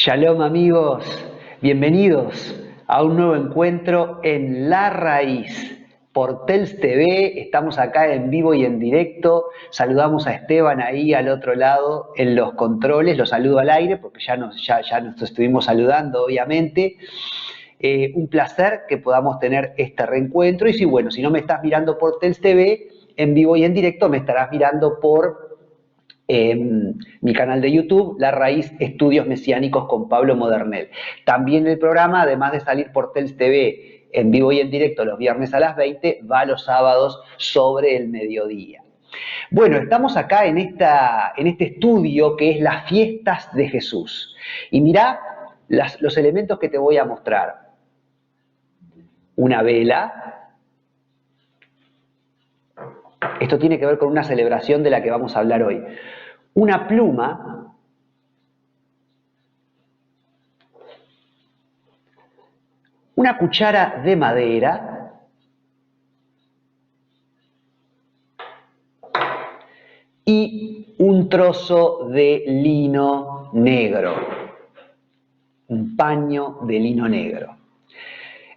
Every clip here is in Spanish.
Shalom amigos, bienvenidos a un nuevo encuentro en La Raíz por TELS TV. Estamos acá en vivo y en directo. Saludamos a Esteban ahí al otro lado en los controles. Lo saludo al aire porque ya nos estuvimos saludando obviamente. Un placer que podamos tener este reencuentro. Y si no me estás mirando por TELS TV en vivo y en directo, me estarás mirando por mi canal de YouTube, La Raíz Estudios Mesiánicos con Pablo Modernel. También el programa, además de salir por TELS TV en vivo y en directo los viernes a las 20, va los sábados sobre el mediodía. Bueno, estamos acá en este estudio que es las fiestas de Jesús. Y mirá los elementos que te voy a mostrar. Una vela. Esto tiene que ver con una celebración de la que vamos a hablar hoy. Una pluma, una cuchara de madera y un trozo de lino negro, un paño de lino negro.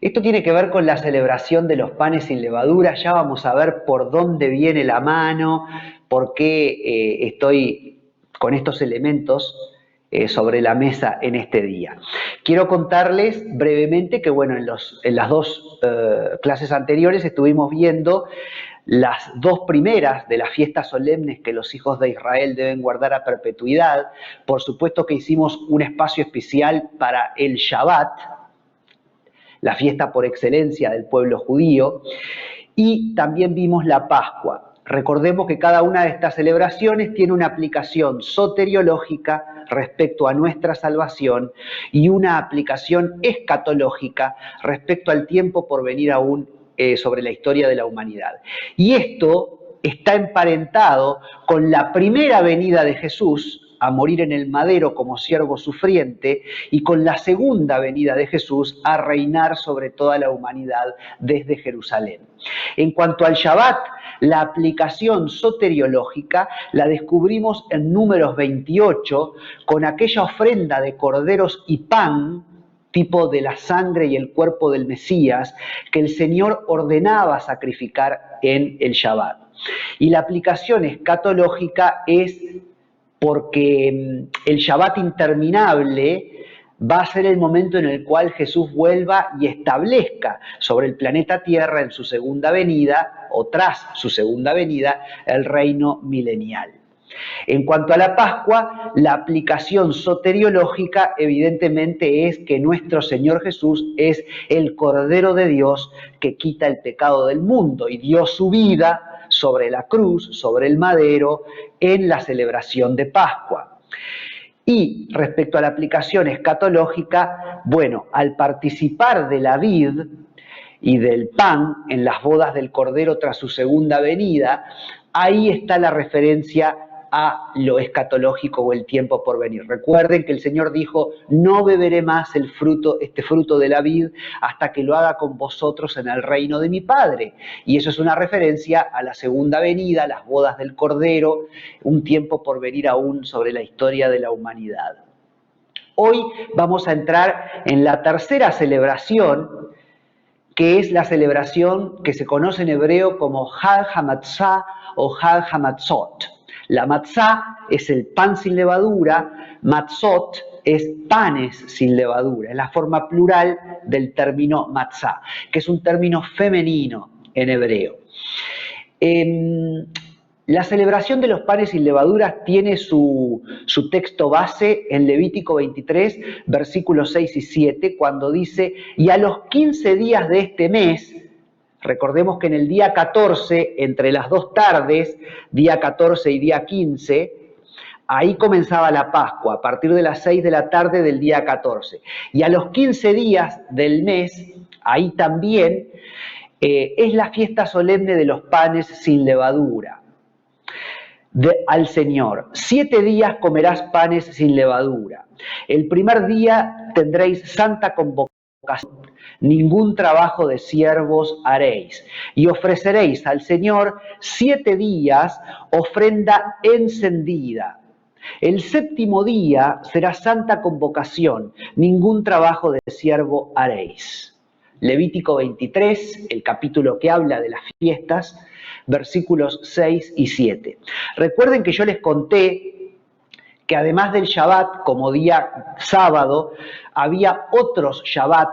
Esto tiene que ver con la celebración de los panes sin levadura. Ya vamos a ver por dónde viene la mano, por qué estoy con estos elementos sobre la mesa en este día. Quiero contarles brevemente que, bueno, en las dos clases anteriores estuvimos viendo las dos primeras de las fiestas solemnes que los hijos de Israel deben guardar a perpetuidad. Por supuesto que hicimos un espacio especial para el Shabbat, la fiesta por excelencia del pueblo judío, y también vimos la Pascua. Recordemos que cada una de estas celebraciones tiene una aplicación soteriológica respecto a nuestra salvación y una aplicación escatológica respecto al tiempo por venir aún sobre la historia de la humanidad. Y esto está emparentado con la primera venida de Jesús a morir en el madero como siervo sufriente, y con la segunda venida de Jesús a reinar sobre toda la humanidad desde Jerusalén. En cuanto al Shabbat, la aplicación soteriológica la descubrimos en Números 28 con aquella ofrenda de corderos y pan, tipo de la sangre y el cuerpo del Mesías, que el Señor ordenaba sacrificar en el Shabbat. Y la aplicación escatológica es porque el Shabbat interminable va a ser el momento en el cual Jesús vuelva y establezca sobre el planeta Tierra en su segunda venida, o tras su segunda venida, el reino milenial. En cuanto a la Pascua, la aplicación soteriológica evidentemente es que nuestro Señor Jesús es el Cordero de Dios que quita el pecado del mundo y dio su vida sobre la cruz, sobre el madero, en la celebración de Pascua. Y respecto a la aplicación escatológica, bueno, al participar de la vid y del pan en las bodas del Cordero tras su segunda venida, ahí está la referencia a lo escatológico o el tiempo por venir. Recuerden que el Señor dijo: no beberé más este fruto de la vid hasta que lo haga con vosotros en el reino de mi Padre. Y eso es una referencia a la segunda venida, las bodas del Cordero, un tiempo por venir aún sobre la historia de la humanidad. Hoy vamos a entrar en la tercera celebración, que es la celebración que se conoce en hebreo como Hag HaMatzah o Hag HaMatzot. La matzá es el pan sin levadura, matzot es panes sin levadura, es la forma plural del término matzá, que es un término femenino en hebreo. La celebración de los panes sin levadura tiene su texto base en Levítico 23, versículos 6 y 7, cuando dice: y a los 15 días de este mes, recordemos que en el día 14, entre las dos tardes, día 14 y día 15, ahí comenzaba la Pascua, a partir de las 6 de la tarde del día 14. Y a los 15 días del mes, ahí también, es la fiesta solemne de los panes sin levadura al Señor. 7 días comerás panes sin levadura. El primer día tendréis santa convocación. Ningún trabajo de siervos haréis, y ofreceréis al Señor 7 días ofrenda encendida. El séptimo día será santa convocación, ningún trabajo de siervo haréis. Levítico 23, el capítulo que habla de las fiestas, versículos 6 y 7. Recuerden que yo les conté que además del Shabbat como día sábado, había otros Shabbat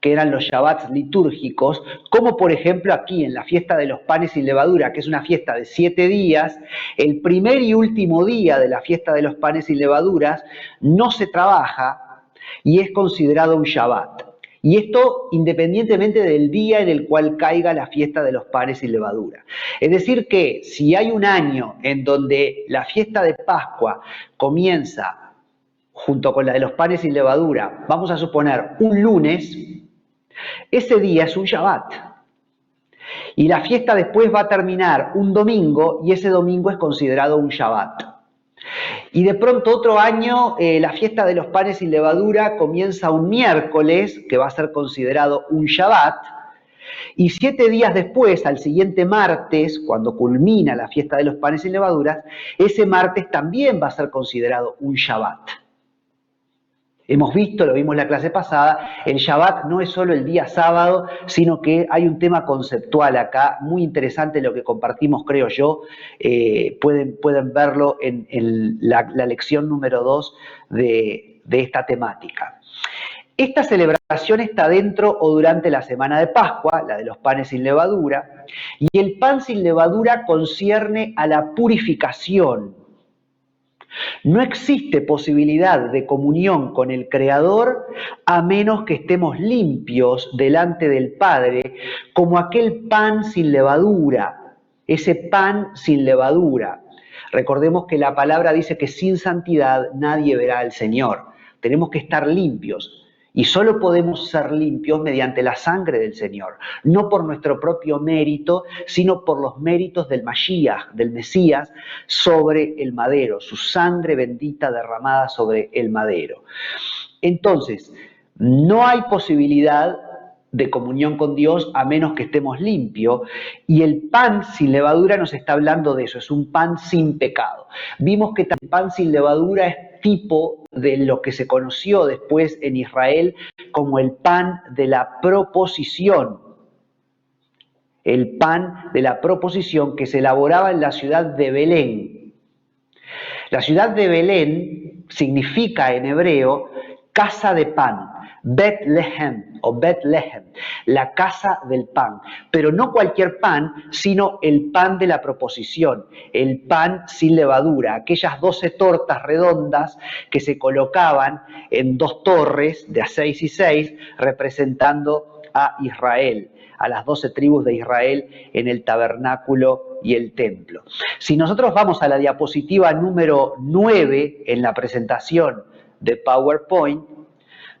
que eran los Shabbats litúrgicos, como por ejemplo aquí en la fiesta de los panes sin levadura, que es una fiesta de 7 días, el primer y último día de la fiesta de los panes sin levaduras no se trabaja y es considerado un Shabbat. Y esto independientemente del día en el cual caiga la fiesta de los panes sin levadura. Es decir que si hay un año en donde la fiesta de Pascua comienza junto con la de los panes sin levadura, vamos a suponer un lunes, ese día es un Shabbat. Y la fiesta después va a terminar un domingo y ese domingo es considerado un Shabbat. Y de pronto otro año la fiesta de los panes sin levadura comienza un miércoles que va a ser considerado un Shabbat. Y 7 días después, al siguiente martes, cuando culmina la fiesta de los panes sin levaduras, ese martes también va a ser considerado un Shabbat. Hemos visto, lo vimos en la clase pasada, el Shabbat no es solo el día sábado, sino que hay un tema conceptual acá, muy interesante lo que compartimos, creo yo. Pueden verlo en la lección número 2 de esta temática. Esta celebración está dentro o durante la semana de Pascua, la de los panes sin levadura, y el pan sin levadura concierne a la purificación. No existe posibilidad de comunión con el Creador a menos que estemos limpios delante del Padre, como aquel pan sin levadura, ese pan sin levadura. Recordemos que la palabra dice que sin santidad nadie verá al Señor. Tenemos que estar limpios. Y solo podemos ser limpios mediante la sangre del Señor, no por nuestro propio mérito, sino por los méritos del Mashiach, del Mesías, sobre el madero, su sangre bendita derramada sobre el madero. Entonces, no hay posibilidad de comunión con Dios a menos que estemos limpios, y el pan sin levadura nos está hablando de eso, es un pan sin pecado. Vimos que el pan sin levadura es tipo de lo que se conoció después en Israel como el pan de la proposición. El pan de la proposición que se elaboraba en la ciudad de Belén. La ciudad de Belén significa en hebreo casa de pan, Bethlehem o Bethlehem, la casa del pan, pero no cualquier pan, sino el pan de la proposición, el pan sin levadura, aquellas 12 tortas redondas que se colocaban en 2 torres de a 6 y 6, representando a Israel, a las 12 tribus de Israel en el tabernáculo y el templo. Si nosotros vamos a la diapositiva número 9 en la presentación de PowerPoint,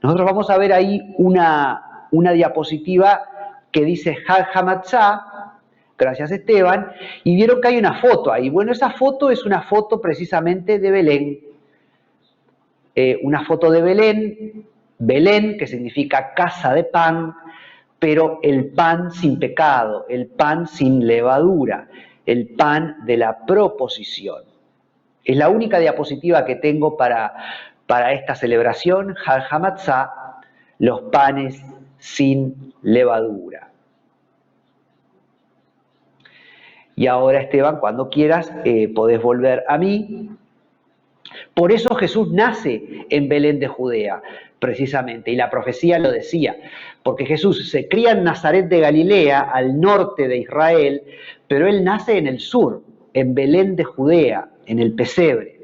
nosotros vamos a ver ahí una diapositiva que dice Hag HaMatzah, gracias Esteban, y vieron que hay una foto ahí. Bueno, esa foto es una foto precisamente de Belén. Una foto de Belén, Belén que significa casa de pan, pero el pan sin pecado, el pan sin levadura, el pan de la proposición. Es la única diapositiva que tengo para esta celebración, Hag HaMatzah, los panes sin levadura. Y ahora, Esteban, cuando quieras, podés volver a mí. Por eso Jesús nace en Belén de Judea, precisamente, y la profecía lo decía, porque Jesús se cría en Nazaret de Galilea, al norte de Israel, pero él nace en el sur, en Belén de Judea, en el pesebre.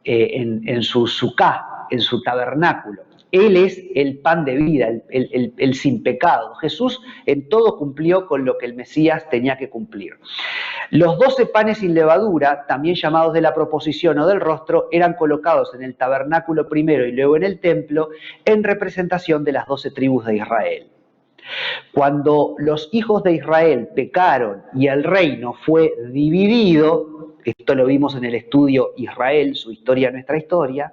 En su suká, en su tabernáculo. Él es el pan de vida, el sin pecado. Jesús en todo cumplió con lo que el Mesías tenía que cumplir. Los 12 panes sin levadura, también llamados de la proposición o del rostro, eran colocados en el tabernáculo primero y luego en el templo en representación de las 12 tribus de Israel. Cuando los hijos de Israel pecaron y el reino fue dividido, esto lo vimos en el estudio Israel, su historia, nuestra historia,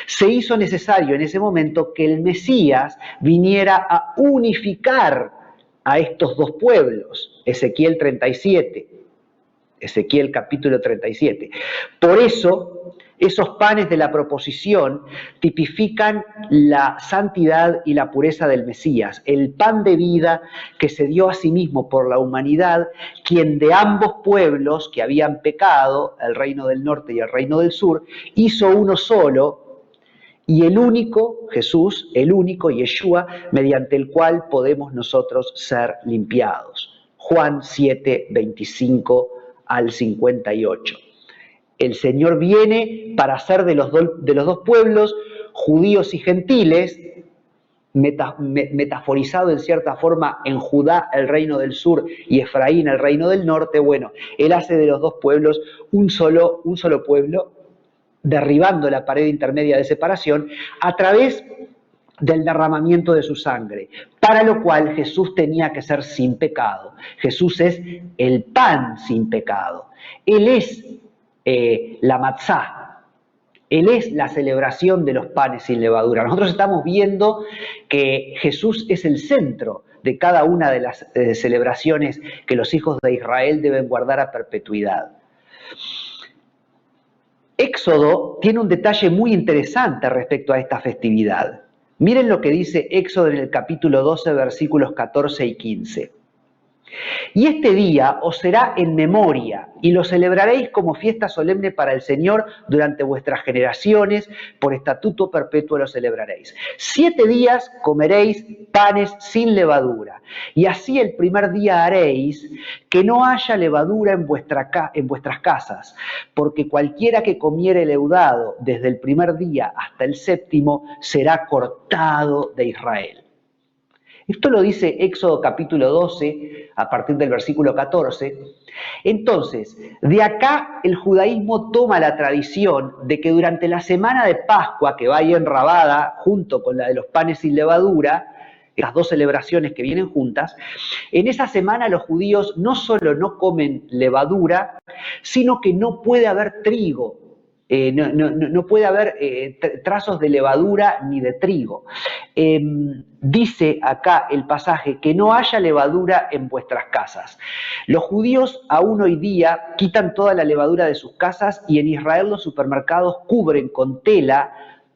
se hizo necesario en ese momento que el Mesías viniera a unificar a estos 2 pueblos, Ezequiel 37. Ezequiel capítulo 37. Por eso, esos panes de la proposición tipifican la santidad y la pureza del Mesías, el pan de vida que se dio a sí mismo por la humanidad, quien de ambos pueblos que habían pecado, el reino del norte y el reino del sur, hizo uno solo, y el único, Jesús, el único, Yeshua, mediante el cual podemos nosotros ser limpiados. Juan 7, 25 al 58. El Señor viene para hacer de los dos pueblos, judíos y gentiles, metaforizado en cierta forma en Judá el reino del sur y Efraín el reino del norte. Bueno, Él hace de los dos pueblos un solo pueblo, derribando la pared intermedia de separación a través del derramamiento de su sangre, para lo cual Jesús tenía que ser sin pecado. Jesús es el pan sin pecado. Él es la matzá. Él es la celebración de los panes sin levadura. Nosotros estamos viendo que Jesús es el centro de cada una de las celebraciones que los hijos de Israel deben guardar a perpetuidad. Éxodo tiene un detalle muy interesante respecto a esta festividad. Miren lo que dice Éxodo en el capítulo 12, versículos 14 y 15. Y este día os será en memoria, y lo celebraréis como fiesta solemne para el Señor durante vuestras generaciones, por estatuto perpetuo lo celebraréis. 7 días comeréis panes sin levadura, y así el primer día haréis que no haya levadura en vuestras casas, porque cualquiera que comiere leudado desde el primer día hasta el séptimo será cortado de Israel. Esto lo dice Éxodo capítulo 12, a partir del versículo 14. Entonces, de acá el judaísmo toma la tradición de que durante la semana de Pascua, que va ahí enrabada junto con la de los panes sin levadura, las dos celebraciones que vienen juntas, en esa semana los judíos no solo no comen levadura, sino que no puede haber trigo. No puede haber trazos de levadura ni de trigo. Dice acá el pasaje que no haya levadura en vuestras casas. Los judíos aún hoy día quitan toda la levadura de sus casas y en Israel los supermercados cubren con tela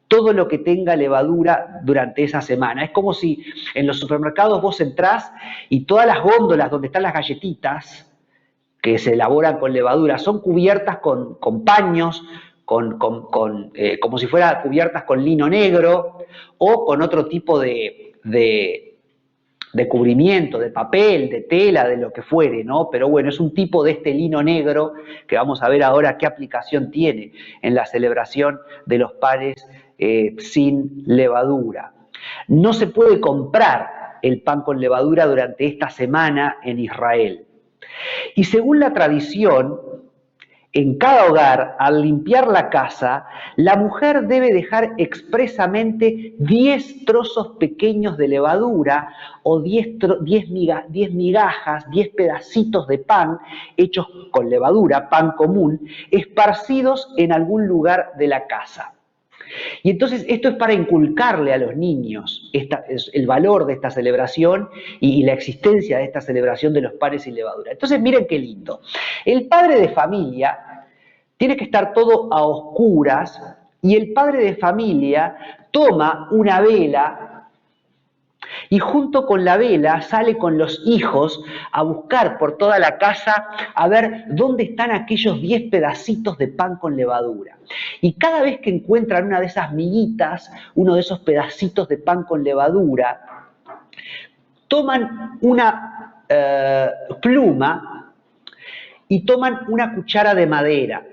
todo lo que tenga levadura durante esa semana. Es como si en los supermercados vos entrás y todas las góndolas donde están las galletitas que se elaboran con levadura son cubiertas con paños, como si fueran cubiertas con lino negro o con otro tipo de cubrimiento, de papel, de tela, de lo que fuere, ¿no? Pero bueno, es un tipo de este lino negro que vamos a ver ahora qué aplicación tiene en la celebración de los panes sin levadura. No se puede comprar el pan con levadura durante esta semana en Israel. Y según la tradición, en cada hogar, al limpiar la casa, la mujer debe dejar expresamente 10 trozos pequeños de levadura o 10 migajas, 10 pedacitos de pan hechos con levadura, pan común, esparcidos en algún lugar de la casa. Y entonces esto es para inculcarle a los niños el valor de esta celebración y la existencia de esta celebración de los panes sin levadura. Entonces miren qué lindo. El padre de familia tiene que estar todo a oscuras y el padre de familia toma una vela y junto con la vela sale con los hijos a buscar por toda la casa a ver dónde están aquellos 10 pedacitos de pan con levadura. Y cada vez que encuentran una de esas miguitas, uno de esos pedacitos de pan con levadura, toman una pluma y toman una cuchara de madera.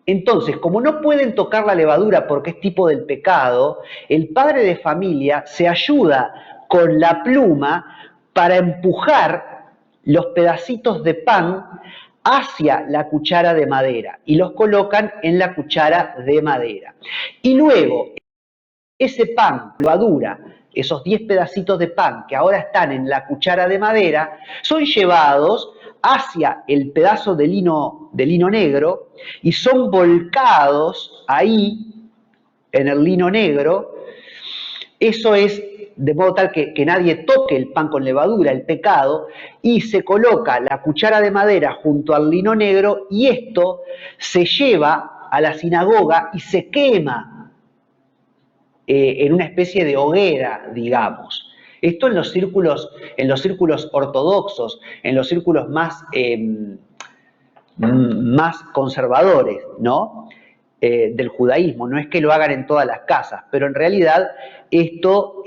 Entonces, como no pueden tocar la levadura porque es tipo del pecado, el padre de familia se ayuda con la pluma para empujar los pedacitos de pan hacia la cuchara de madera y los colocan en la cuchara de madera. Y luego, ese pan, levadura, esos 10 pedacitos de pan que ahora están en la cuchara de madera, son llevados hacia el pedazo de lino negro y son volcados ahí en el lino negro. Eso es de modo tal que nadie toque el pan con levadura, el pecado, y se coloca la cuchara de madera junto al lino negro y esto se lleva a la sinagoga y se quema en una especie de hoguera, digamos. Esto en los círculos ortodoxos, en los círculos más conservadores, ¿no? Del judaísmo. No es que lo hagan en todas las casas, pero en realidad esto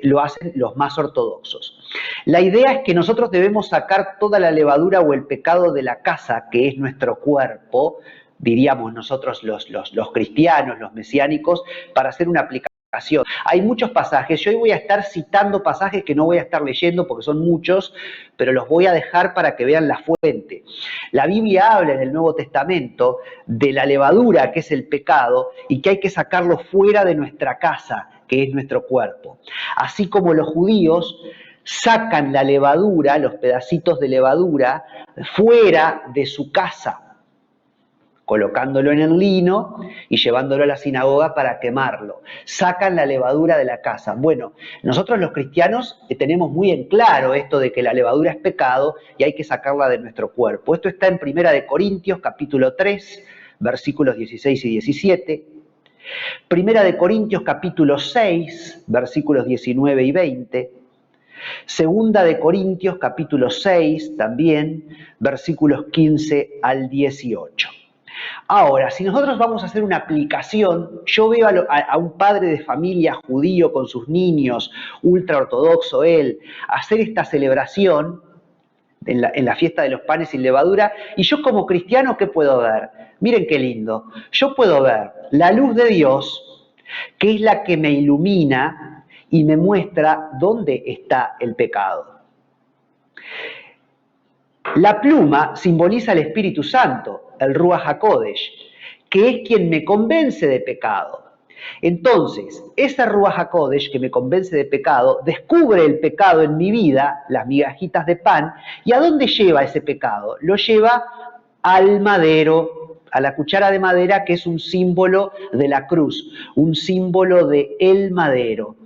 lo hacen los más ortodoxos. La idea es que nosotros debemos sacar toda la levadura o el pecado de la casa, que es nuestro cuerpo, diríamos nosotros los cristianos, los mesiánicos, para hacer una aplicación. Hay muchos pasajes, yo hoy voy a estar citando pasajes que no voy a estar leyendo porque son muchos, pero los voy a dejar para que vean la fuente. La Biblia habla en el Nuevo Testamento de la levadura, que es el pecado, y que hay que sacarlo fuera de nuestra casa, que es nuestro cuerpo. Así como los judíos sacan la levadura, los pedacitos de levadura, fuera de su casa, colocándolo en el lino y llevándolo a la sinagoga para quemarlo. Sacan la levadura de la casa. Bueno, nosotros los cristianos tenemos muy en claro esto de que la levadura es pecado y hay que sacarla de nuestro cuerpo. Esto está en 1 Corintios, capítulo 3, versículos 16 y 17. 1 Corintios, capítulo 6, versículos 19 y 20. 2 Corintios, capítulo 6, también, versículos 15 al 18. Ahora, si nosotros vamos a hacer una aplicación, yo veo a un padre de familia judío con sus niños, ultra ortodoxo él, hacer esta celebración en la fiesta de los panes sin levadura, y yo como cristiano, ¿qué puedo ver? Miren qué lindo. Yo puedo ver la luz de Dios, que es la que me ilumina y me muestra dónde está el pecado. La pluma simboliza el Espíritu Santo, el Ruach HaKodesh, que es quien me convence de pecado. Entonces, ese Ruach HaKodesh que me convence de pecado, descubre el pecado en mi vida, las migajitas de pan, ¿y a dónde lleva ese pecado? Lo lleva al madero, a la cuchara de madera, que es un símbolo de la cruz, un símbolo de el madero.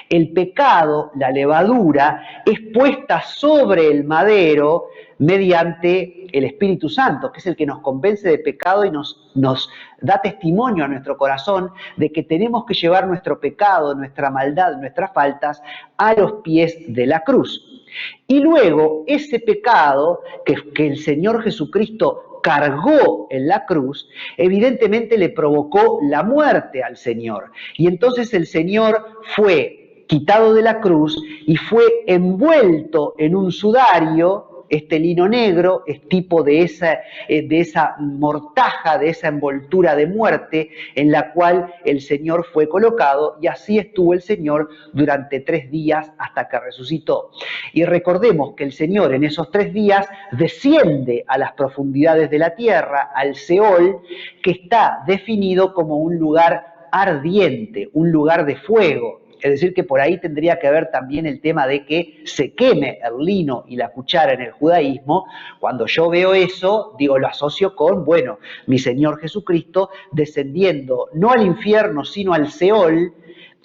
El pecado, la levadura, es puesta sobre el madero mediante el Espíritu Santo, que es el que nos convence de pecado y nos da testimonio a nuestro corazón de que tenemos que llevar nuestro pecado, nuestra maldad, nuestras faltas a los pies de la cruz. Y luego ese pecado que el Señor Jesucristo cargó en la cruz, evidentemente le provocó la muerte al Señor. Y entonces el Señor fue quitado de la cruz y fue envuelto en un sudario. Este lino negro es tipo de esa mortaja, de esa envoltura de muerte en la cual el Señor fue colocado, y así estuvo el Señor durante 3 días hasta que resucitó. Y recordemos que el Señor en esos 3 días desciende a las profundidades de la tierra, al Seol, que está definido como un lugar ardiente, un lugar de fuego. Es decir, que por ahí tendría que haber también el tema de que se queme el lino y la cuchara en el judaísmo. Cuando yo veo eso, digo, lo asocio con, bueno, mi Señor Jesucristo descendiendo no al infierno, sino al Seol,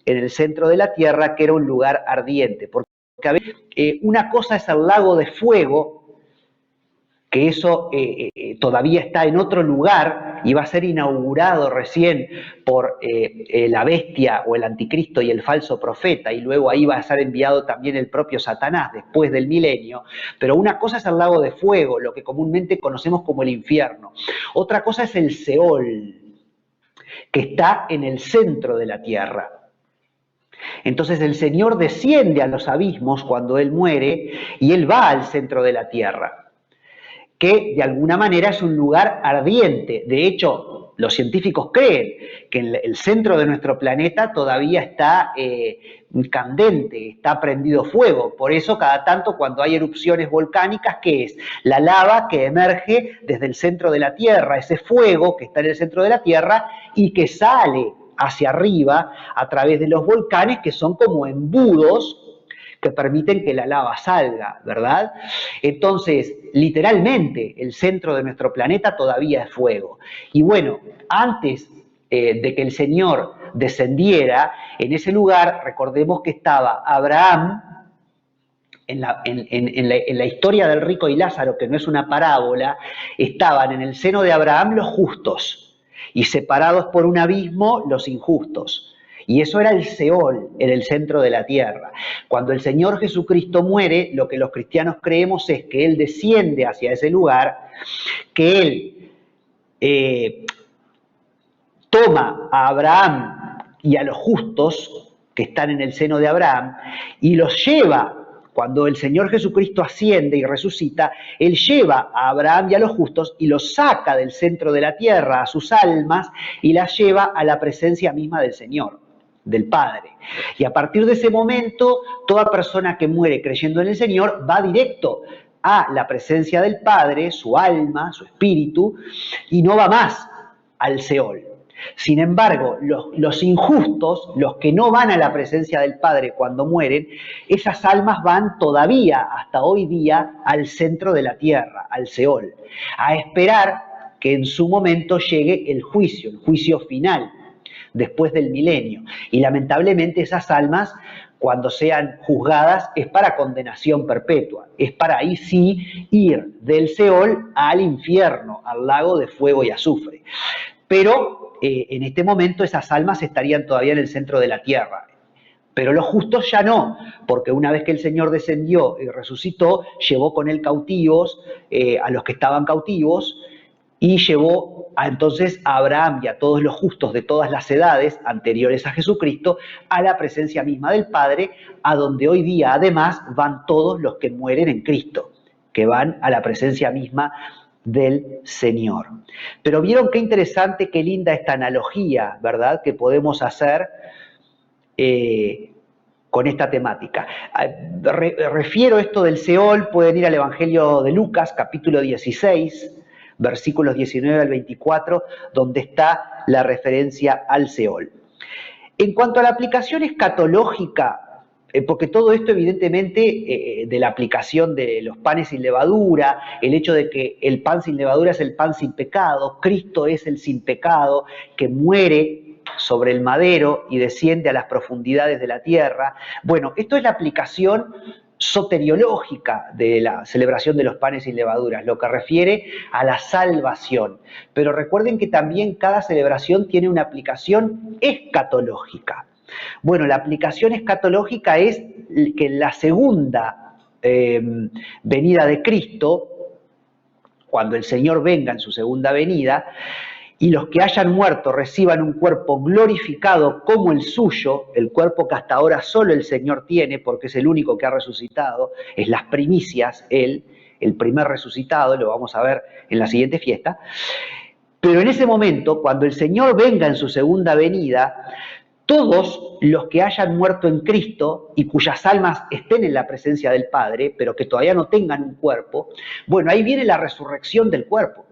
en el centro de la tierra, que era un lugar ardiente. Porque a veces, una cosa es el lago de fuego, que eso todavía está en otro lugar y va a ser inaugurado recién por la bestia o el anticristo y el falso profeta, y luego ahí va a ser enviado también el propio Satanás después del milenio. Pero una cosa es el lago de fuego, lo que comúnmente conocemos como el infierno. Otra cosa es el Seol, que está en el centro de la tierra. Entonces el Señor desciende a los abismos cuando Él muere y Él va al centro de la tierra, que de alguna manera es un lugar ardiente. De hecho, los científicos creen que el centro de nuestro planeta todavía está candente, está prendido fuego. Por eso, cada tanto, cuando hay erupciones volcánicas, ¿qué es? La lava que emerge desde el centro de la Tierra, ese fuego que está en el centro de la Tierra y que sale hacia arriba a través de los volcanes, que son como embudos que permiten que la lava salga, ¿verdad? Entonces, literalmente, el centro de nuestro planeta todavía es fuego. Y bueno, antes de que el Señor descendiera, en ese lugar, recordemos que estaba Abraham, en la historia del rico y Lázaro, que no es una parábola, estaban en el seno de Abraham los justos y separados por un abismo los injustos. Y eso era el Seol, en el centro de la tierra. Cuando el Señor Jesucristo muere, lo que los cristianos creemos es que Él desciende hacia ese lugar, que Él toma a Abraham y a los justos que están en el seno de Abraham y los lleva. Cuando el Señor Jesucristo asciende y resucita, Él lleva a Abraham y a los justos y los saca del centro de la tierra, a sus almas, y las lleva a la presencia misma del Señor, del Padre. Y a partir de ese momento, toda persona que muere creyendo en el Señor va directo a la presencia del Padre, su alma, su espíritu, y no va más al Seol. Sin embargo, los injustos, los que no van a la presencia del Padre cuando mueren, esas almas van todavía, hasta hoy día, al centro de la tierra, al Seol, a esperar que en su momento llegue el juicio final, después del milenio. Y lamentablemente esas almas, cuando sean juzgadas, es para condenación perpetua, es para ahí sí ir del Seol al infierno, al lago de fuego y azufre. Pero en este momento esas almas estarían todavía en el centro de la tierra. Pero los justos ya no, porque una vez que el Señor descendió y resucitó, llevó con él cautivos a los que estaban cautivos y llevó entonces a Abraham y a todos los justos de todas las edades anteriores a Jesucristo a la presencia misma del Padre, a donde hoy día además van todos los que mueren en Cristo, que van a la presencia misma del Señor. Pero vieron qué interesante, qué linda esta analogía, ¿verdad?, que podemos hacer con esta temática. Refiero esto del Seol, pueden ir al Evangelio de Lucas, capítulo 16, versículos 19 al 24, donde está la referencia al Seol. En cuanto a la aplicación escatológica, porque todo esto evidentemente de la aplicación de los panes sin levadura, el hecho de que el pan sin levadura es el pan sin pecado, Cristo es el sin pecado, que muere sobre el madero y desciende a las profundidades de la tierra. Bueno, esto es la aplicación soteriológica de la celebración de los panes sin levaduras, lo que refiere a la salvación. Pero recuerden que también cada celebración tiene una aplicación escatológica. Bueno, la aplicación escatológica es que en la segunda venida de Cristo, cuando el Señor venga en su segunda venida, y los que hayan muerto reciban un cuerpo glorificado como el suyo, el cuerpo que hasta ahora solo el Señor tiene, porque es el único que ha resucitado, es las primicias, Él, el primer resucitado, lo vamos a ver en la siguiente fiesta. Pero en ese momento, cuando el Señor venga en su segunda venida, todos los que hayan muerto en Cristo y cuyas almas estén en la presencia del Padre, pero que todavía no tengan un cuerpo, bueno, ahí viene la resurrección del cuerpo.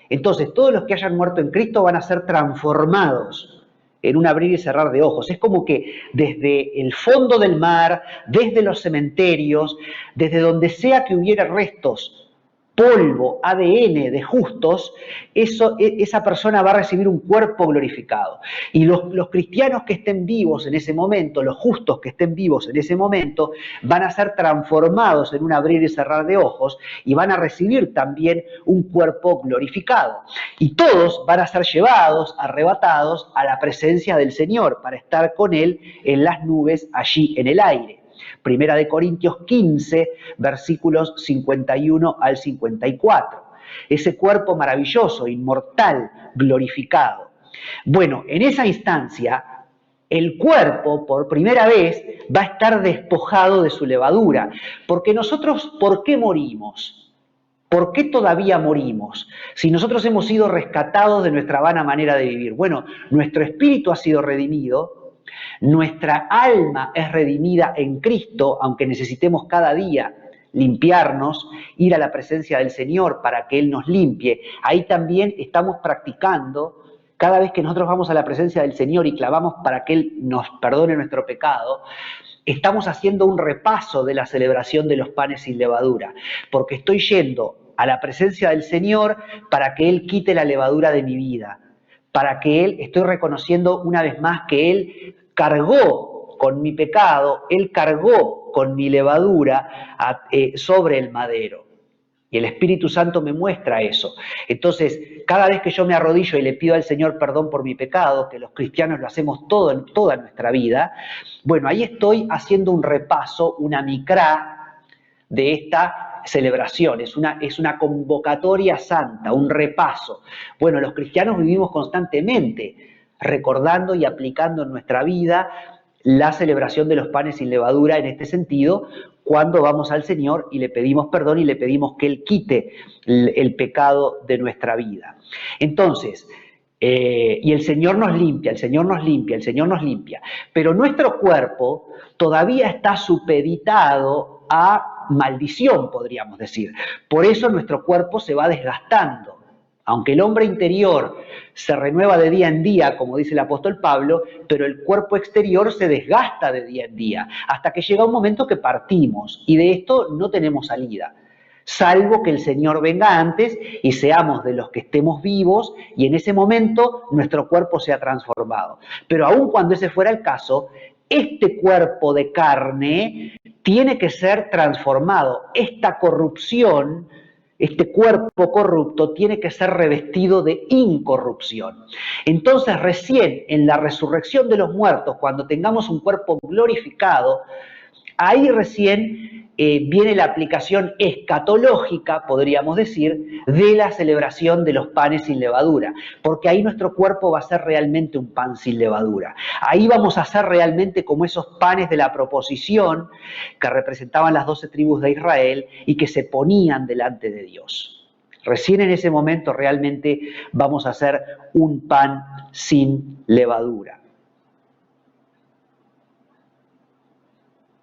Entonces, todos los que hayan muerto en Cristo van a ser transformados en un abrir y cerrar de ojos. Es como que desde el fondo del mar, desde los cementerios, desde donde sea que hubiera restos, polvo, ADN de justos, esa persona va a recibir un cuerpo glorificado. Y los cristianos que estén vivos en ese momento, los justos que estén vivos en ese momento, van a ser transformados en un abrir y cerrar de ojos y van a recibir también un cuerpo glorificado. Y todos van a ser llevados, arrebatados a la presencia del Señor para estar con Él en las nubes allí en el aire. Primera de Corintios 15, versículos 51 al 54. Ese cuerpo maravilloso, inmortal, glorificado. Bueno, en esa instancia, el cuerpo, por primera vez, va a estar despojado de su levadura. Porque nosotros, ¿por qué morimos? ¿Por qué todavía morimos? Si nosotros hemos sido rescatados de nuestra vana manera de vivir. Bueno, nuestro espíritu ha sido redimido. Nuestra alma es redimida en Cristo, aunque necesitemos cada día limpiarnos, ir a la presencia del Señor para que Él nos limpie. Ahí también estamos practicando, cada vez que nosotros vamos a la presencia del Señor y clamamos para que Él nos perdone nuestro pecado, estamos haciendo un repaso de la celebración de los panes sin levadura, porque estoy yendo a la presencia del Señor para que Él quite la levadura de mi vida, para que Él, estoy reconociendo una vez más que Él cargó con mi pecado, Él cargó con mi levadura sobre el madero. Y el Espíritu Santo me muestra eso. Entonces, cada vez que yo me arrodillo y le pido al Señor perdón por mi pecado, que los cristianos lo hacemos en toda nuestra vida, bueno, ahí estoy haciendo un repaso, una micrá de esta celebración. Es una convocatoria santa, un repaso. Bueno, los cristianos vivimos constantemente recordando y aplicando en nuestra vida la celebración de los panes sin levadura en este sentido, cuando vamos al Señor y le pedimos perdón y le pedimos que Él quite el pecado de nuestra vida. Entonces, y el Señor nos limpia, el Señor nos limpia, el Señor nos limpia. Pero nuestro cuerpo todavía está supeditado a maldición, podríamos decir. Por eso nuestro cuerpo se va desgastando. Aunque el hombre interior se renueva de día en día, como dice el apóstol Pablo, pero el cuerpo exterior se desgasta de día en día, hasta que llega un momento que partimos, y de esto no tenemos salida, salvo que el Señor venga antes y seamos de los que estemos vivos, y en ese momento nuestro cuerpo sea transformado. Pero aun cuando ese fuera el caso, este cuerpo de carne tiene que ser transformado. Esta corrupción, este cuerpo corrupto tiene que ser revestido de incorrupción. Entonces, recién en la resurrección de los muertos, cuando tengamos un cuerpo glorificado, ahí recién viene la aplicación escatológica, podríamos decir, de la celebración de los panes sin levadura, porque ahí nuestro cuerpo va a ser realmente un pan sin levadura. Ahí vamos a ser realmente como esos panes de la proposición que representaban las 12 tribus de Israel y que se ponían delante de Dios. Recién en ese momento realmente vamos a hacer un pan sin levadura.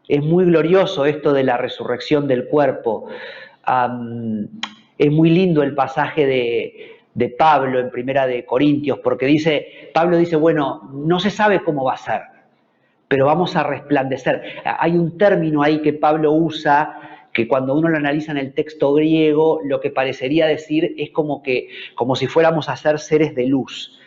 Es muy glorioso esto de la resurrección del cuerpo. Es muy lindo el pasaje de Pablo en Primera de Corintios, porque Pablo dice, bueno, no se sabe cómo va a ser, pero vamos a resplandecer. Hay un término ahí que Pablo usa, que cuando uno lo analiza en el texto griego, lo que parecería decir es como si fuéramos a ser seres de luz.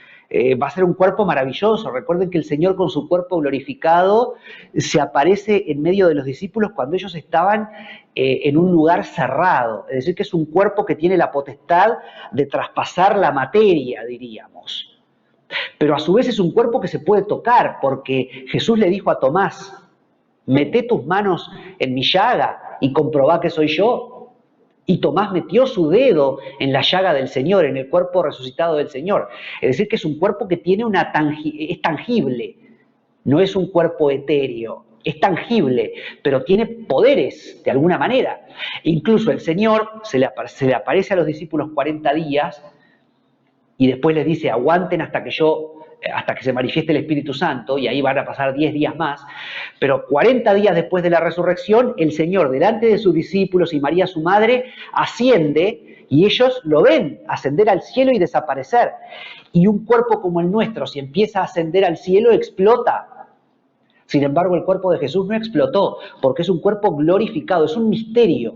Va a ser un cuerpo maravilloso. Recuerden que el Señor con su cuerpo glorificado se aparece en medio de los discípulos cuando ellos estaban en un lugar cerrado. Es decir, que es un cuerpo que tiene la potestad de traspasar la materia, diríamos. Pero a su vez es un cuerpo que se puede tocar, porque Jesús le dijo a Tomás, mete tus manos en mi llaga y comprobá que soy yo. Y Tomás metió su dedo en la llaga del Señor, en el cuerpo resucitado del Señor. Es decir, que es un cuerpo que tiene es tangible, no es un cuerpo etéreo, es tangible, pero tiene poderes de alguna manera. Incluso el Señor se le aparece a los discípulos 40 días y después les dice, aguanten hasta que se manifieste el Espíritu Santo, y ahí van a pasar 10 días más, pero 40 días después de la resurrección, el Señor, delante de sus discípulos y María su madre, asciende, y ellos lo ven ascender al cielo y desaparecer. Y un cuerpo como el nuestro, si empieza a ascender al cielo, explota. Sin embargo, el cuerpo de Jesús no explotó, porque es un cuerpo glorificado, es un misterio.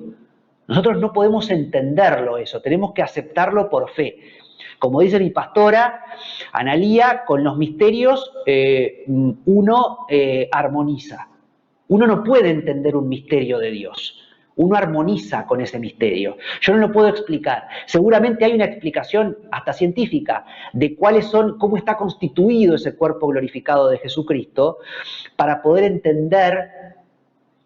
Nosotros no podemos entenderlo eso, tenemos que aceptarlo por fe. Como dice mi pastora, Analía, con los misterios uno armoniza. Uno no puede entender un misterio de Dios. Uno armoniza con ese misterio. Yo no lo puedo explicar. Seguramente hay una explicación hasta científica de cómo está constituido ese cuerpo glorificado de Jesucristo para poder entender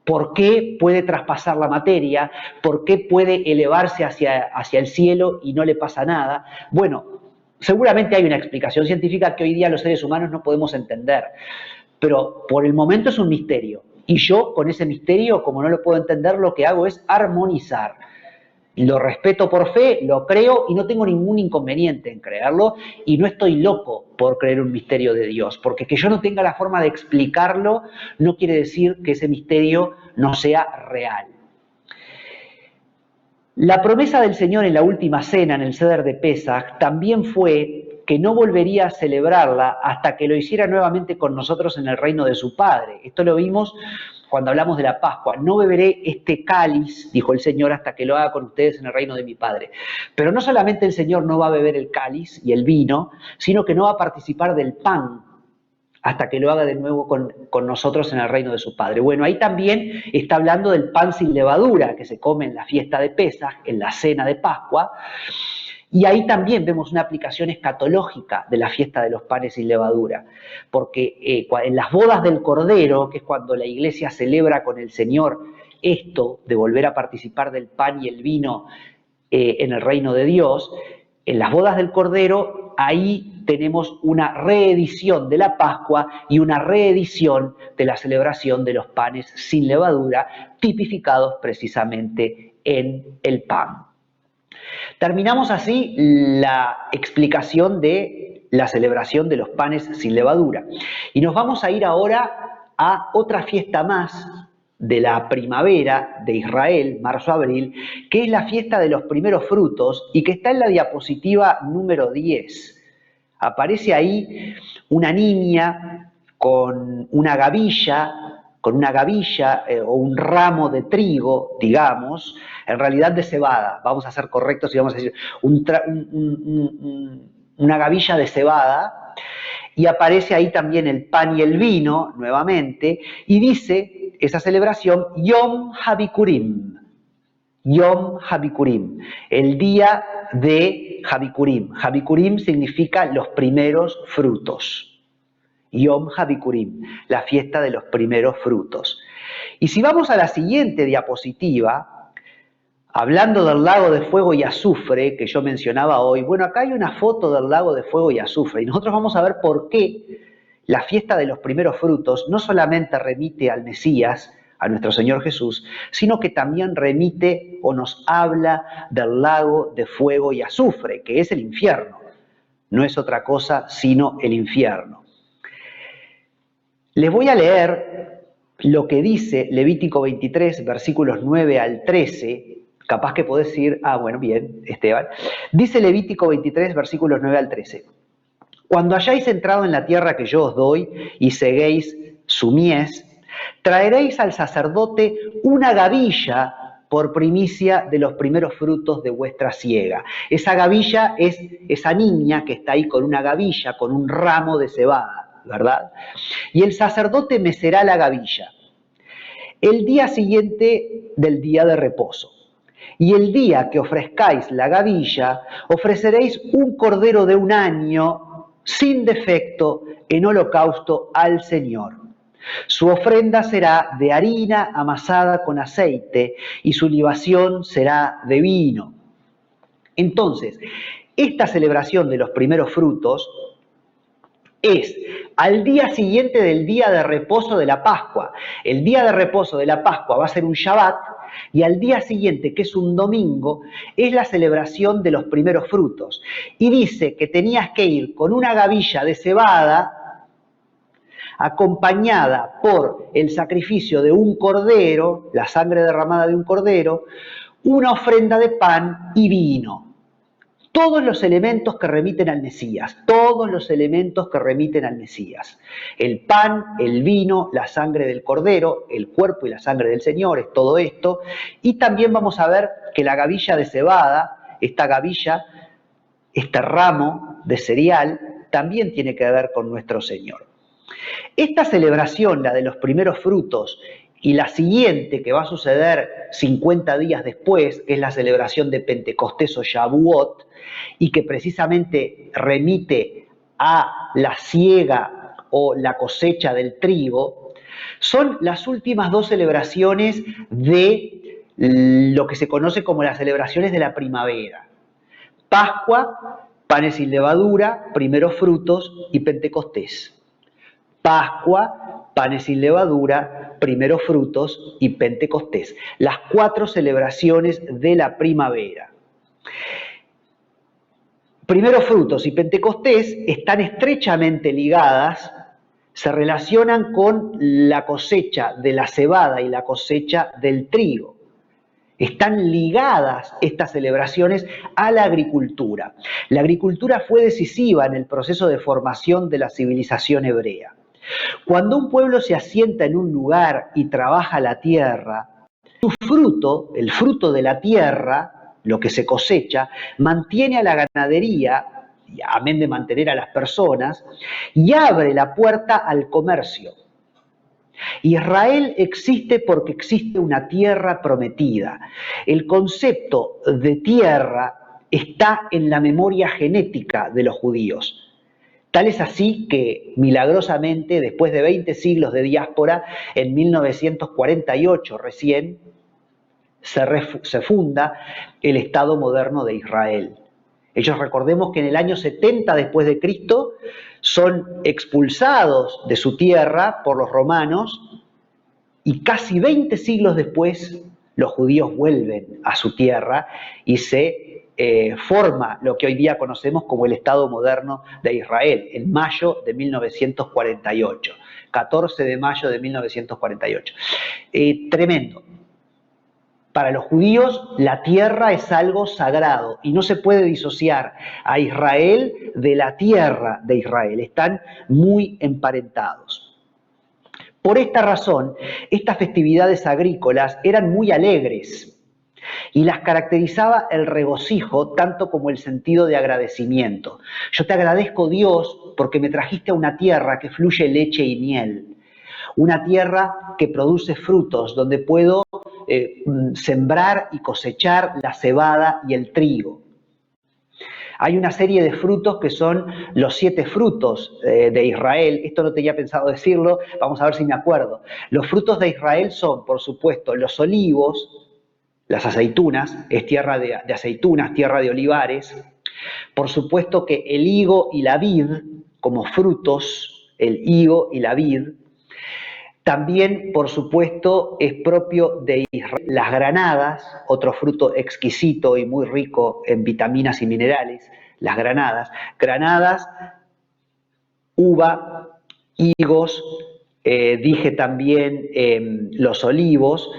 por qué puede traspasar la materia, por qué puede elevarse hacia el cielo y no le pasa nada. Bueno, seguramente hay una explicación científica que hoy día los seres humanos no podemos entender, pero por el momento es un misterio. Y yo con ese misterio, como no lo puedo entender, lo que hago es armonizar. Lo respeto por fe, lo creo y no tengo ningún inconveniente en creerlo, y no estoy loco por creer un misterio de Dios, porque que yo no tenga la forma de explicarlo no quiere decir que ese misterio no sea real. La promesa del Señor en la última cena, en el Seder de Pesaj, también fue que no volvería a celebrarla hasta que lo hiciera nuevamente con nosotros en el reino de su Padre. Esto lo vimos cuando hablamos de la Pascua, no beberé este cáliz, dijo el Señor, hasta que lo haga con ustedes en el reino de mi Padre. Pero no solamente el Señor no va a beber el cáliz y el vino, sino que no va a participar del pan hasta que lo haga de nuevo con nosotros en el reino de su Padre. Bueno, ahí también está hablando del pan sin levadura que se come en la fiesta de Pesaj, en la cena de Pascua, y ahí también vemos una aplicación escatológica de la fiesta de los panes sin levadura, porque en las bodas del Cordero, que es cuando la iglesia celebra con el Señor esto de volver a participar del pan y el vino en el reino de Dios, en las bodas del Cordero, ahí tenemos una reedición de la Pascua y una reedición de la celebración de los panes sin levadura, tipificados precisamente en el pan. Terminamos así la explicación de la celebración de los panes sin levadura. Y nos vamos a ir ahora a otra fiesta más de la primavera de Israel, marzo-abril, que es la fiesta de los primeros frutos y que está en la diapositiva número 10. Aparece ahí una niña con una gavilla o un ramo de trigo, digamos, en realidad de cebada, vamos a ser correctos y vamos a decir una gavilla de cebada, y aparece ahí también el pan y el vino, nuevamente, y dice esa celebración, Yom HaBikurim, Yom HaBikurim, el día de HaBikurim. HaBikurim significa los primeros frutos. Yom HaBikurim, la fiesta de los primeros frutos. Y si vamos a la siguiente diapositiva, hablando del lago de fuego y azufre que yo mencionaba hoy, bueno, acá hay una foto del lago de fuego y azufre y nosotros vamos a ver por qué la fiesta de los primeros frutos no solamente remite al Mesías, a nuestro Señor Jesús, sino que también remite o nos habla del lago de fuego y azufre, que es el infierno. No es otra cosa sino el infierno. Les voy a leer lo que dice Levítico 23, versículos 9 al 13. Capaz que podés decir, bueno, bien, Esteban. Dice Levítico 23, versículos 9 al 13. Cuando hayáis entrado en la tierra que yo os doy y seguéis su mies, traeréis al sacerdote una gavilla por primicia de los primeros frutos de vuestra siega. Esa gavilla es esa niña que está ahí con una gavilla, con un ramo de cebada, ¿verdad? Y el sacerdote mecerá la gavilla el día siguiente del día de reposo. Y el día que ofrezcáis la gavilla, ofreceréis un cordero de un año sin defecto en holocausto al Señor. Su ofrenda será de harina amasada con aceite y su libación será de vino. Entonces, esta celebración de los primeros frutos es al día siguiente del día de reposo de la Pascua. El día de reposo de la Pascua va a ser un Shabbat y al día siguiente, que es un domingo, es la celebración de los primeros frutos. Y dice que tenías que ir con una gavilla de cebada acompañada por el sacrificio de un cordero, la sangre derramada de un cordero, una ofrenda de pan y vino. Todos los elementos que remiten al Mesías, todos los elementos que remiten al Mesías. El pan, el vino, la sangre del cordero, el cuerpo y la sangre del Señor, es todo esto. Y también vamos a ver que la gavilla de cebada, esta gavilla, este ramo de cereal, también tiene que ver con nuestro Señor. Esta celebración, la de los primeros frutos, y la siguiente, que va a suceder 50 días después, que es la celebración de Pentecostés o Shavuot, y que precisamente remite a la siega o la cosecha del trigo, son las últimas dos celebraciones de lo que se conoce como las celebraciones de la primavera. Pascua, panes sin levadura, primeros frutos y Pentecostés. Pascua, panes sin levadura, primeros frutos y Pentecostés. Las 4 celebraciones de la primavera. Primeros frutos y Pentecostés están estrechamente ligadas, se relacionan con la cosecha de la cebada y la cosecha del trigo. Están ligadas estas celebraciones a la agricultura. La agricultura fue decisiva en el proceso de formación de la civilización hebrea. Cuando un pueblo se asienta en un lugar y trabaja la tierra, su fruto, el fruto de la tierra, lo que se cosecha, mantiene a la ganadería, amén de mantener a las personas, y abre la puerta al comercio. Israel existe porque existe una tierra prometida. El concepto de tierra está en la memoria genética de los judíos. Tal es así que, milagrosamente, después de 20 siglos de diáspora, en 1948 recién, se funda el Estado moderno de Israel. Ellos, recordemos que en el año 70 después de Cristo son expulsados de su tierra por los romanos y casi 20 siglos después los judíos vuelven a su tierra y se forma lo que hoy día conocemos como el Estado moderno de Israel, en mayo de 1948, 14 de mayo de 1948. Tremendo. Para los judíos, la tierra es algo sagrado y no se puede disociar a Israel de la tierra de Israel. Están muy emparentados. Por esta razón, estas festividades agrícolas eran muy alegres y las caracterizaba el regocijo tanto como el sentido de agradecimiento. Yo te agradezco, Dios, porque me trajiste a una tierra que fluye leche y miel. Una tierra que produce frutos, donde puedo sembrar y cosechar la cebada y el trigo. Hay una serie de frutos que son los 7 frutos de Israel. Esto no tenía pensado decirlo, vamos a ver si me acuerdo. Los frutos de Israel son, por supuesto, los olivos, las aceitunas, es tierra de aceitunas, tierra de olivares. Por supuesto que el higo y la vid, como frutos, el higo y la vid. También, por supuesto, es propio de Israel las granadas, otro fruto exquisito y muy rico en vitaminas y minerales, las granadas. Granadas, uva, higos, dije también los olivos,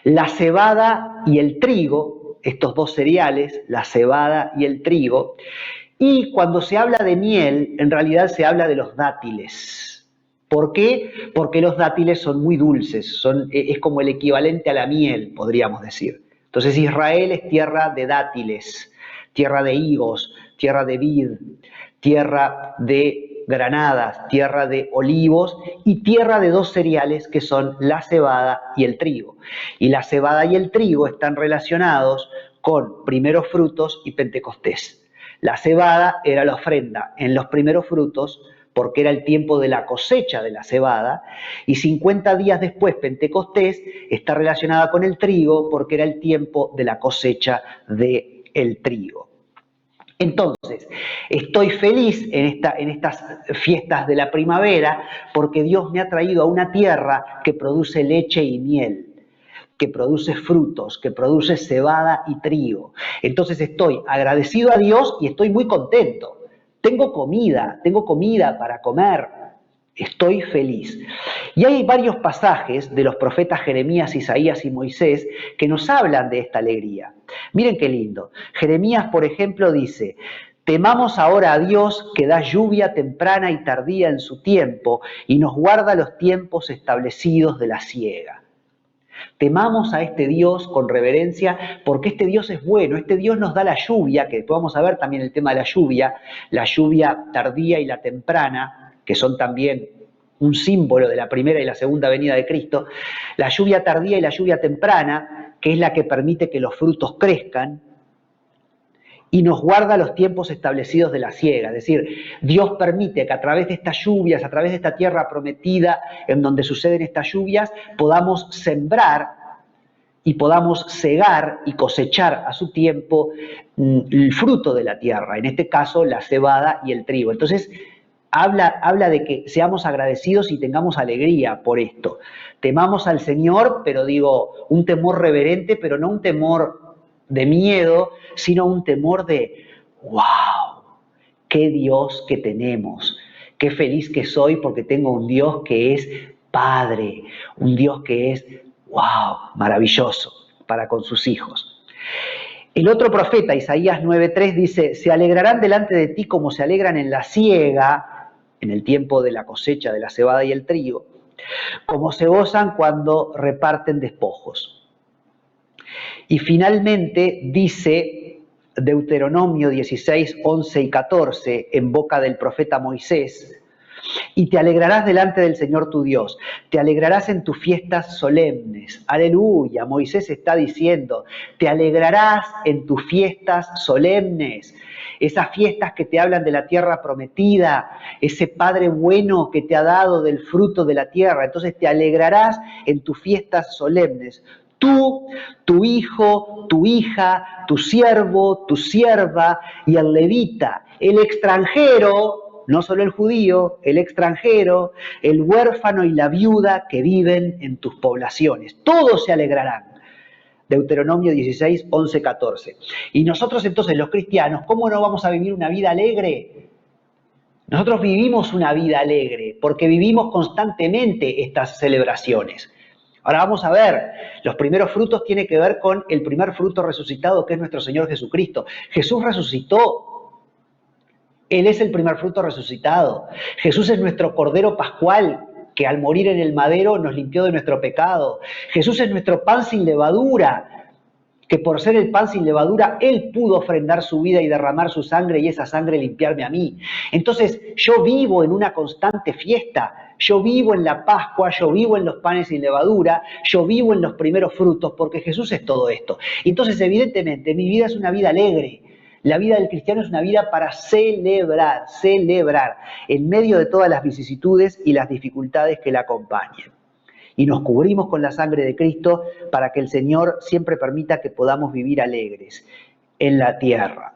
la cebada y el trigo, estos dos cereales, la cebada y el trigo. Y cuando se habla de miel, en realidad se habla de los dátiles. ¿Por qué? Porque los dátiles son muy dulces, es como el equivalente a la miel, podríamos decir. Entonces Israel es tierra de dátiles, tierra de higos, tierra de vid, tierra de granadas, tierra de olivos y tierra de 2 cereales que son la cebada y el trigo. Y la cebada y el trigo están relacionados con primeros frutos y Pentecostés. La cebada era la ofrenda en los primeros frutos, porque era el tiempo de la cosecha de la cebada, y 50 días después, Pentecostés, está relacionada con el trigo, porque era el tiempo de la cosecha del trigo. Entonces, estoy feliz en estas fiestas de la primavera, porque Dios me ha traído a una tierra que produce leche y miel, que produce frutos, que produce cebada y trigo. Entonces estoy agradecido a Dios y estoy muy contento. Tengo comida para comer, estoy feliz. Y hay varios pasajes de los profetas Jeremías, Isaías y Moisés que nos hablan de esta alegría. Miren qué lindo. Jeremías, por ejemplo, dice: temamos ahora a Dios que da lluvia temprana y tardía en su tiempo y nos guarda los tiempos establecidos de la siega. Temamos a este Dios con reverencia porque este Dios es bueno, este Dios nos da la lluvia, que después vamos a ver también el tema de la lluvia tardía y la temprana, que son también un símbolo de la primera y la segunda venida de Cristo, la lluvia tardía y la lluvia temprana, que es la que permite que los frutos crezcan, y nos guarda los tiempos establecidos de la siega. Es decir, Dios permite que a través de estas lluvias, a través de esta tierra prometida en donde suceden estas lluvias, podamos sembrar y podamos cegar y cosechar a su tiempo el fruto de la tierra, en este caso la cebada y el trigo. Entonces, habla de que seamos agradecidos y tengamos alegría por esto. Temamos al Señor, pero digo, un temor reverente, pero no un temor de miedo, sino un temor de ¡wow! ¡Qué Dios que tenemos! ¡Qué feliz que soy porque tengo un Dios que es Padre! Un Dios que es ¡wow! Maravilloso para con sus hijos. El otro profeta, Isaías 9:3, dice: se alegrarán delante de ti como se alegran en la siega, en el tiempo de la cosecha de la cebada y el trigo, como se gozan cuando reparten despojos. Y finalmente dice Deuteronomio 16, 11 y 14, en boca del profeta Moisés: y te alegrarás delante del Señor tu Dios, te alegrarás en tus fiestas solemnes. Aleluya, Moisés está diciendo, te alegrarás en tus fiestas solemnes. Esas fiestas que te hablan de la tierra prometida, ese Padre bueno que te ha dado del fruto de la tierra. Entonces te alegrarás en tus fiestas solemnes. Tú, tu hijo, tu hija, tu siervo, tu sierva y el levita, el extranjero, no solo el judío, el extranjero, el huérfano y la viuda que viven en tus poblaciones. Todos se alegrarán. Deuteronomio 16, 11, 14. Y nosotros entonces, los cristianos, ¿cómo no vamos a vivir una vida alegre? Nosotros vivimos una vida alegre porque vivimos constantemente estas celebraciones. Ahora vamos a ver, los primeros frutos tienen que ver con el primer fruto resucitado, que es nuestro Señor Jesucristo. Jesús resucitó. Él es el primer fruto resucitado. Jesús es nuestro Cordero Pascual, que al morir en el madero nos limpió de nuestro pecado. Jesús es nuestro pan sin levadura, que por ser el pan sin levadura, Él pudo ofrendar su vida y derramar su sangre y esa sangre limpiarme a mí. Entonces yo vivo en una constante fiesta, yo vivo en la Pascua, yo vivo en los panes sin levadura, yo vivo en los primeros frutos, porque Jesús es todo esto. Y entonces evidentemente mi vida es una vida alegre. La vida del cristiano es una vida para celebrar, en medio de todas las vicisitudes y las dificultades que la acompañen. Y nos cubrimos con la sangre de Cristo para que el Señor siempre permita que podamos vivir alegres en la tierra.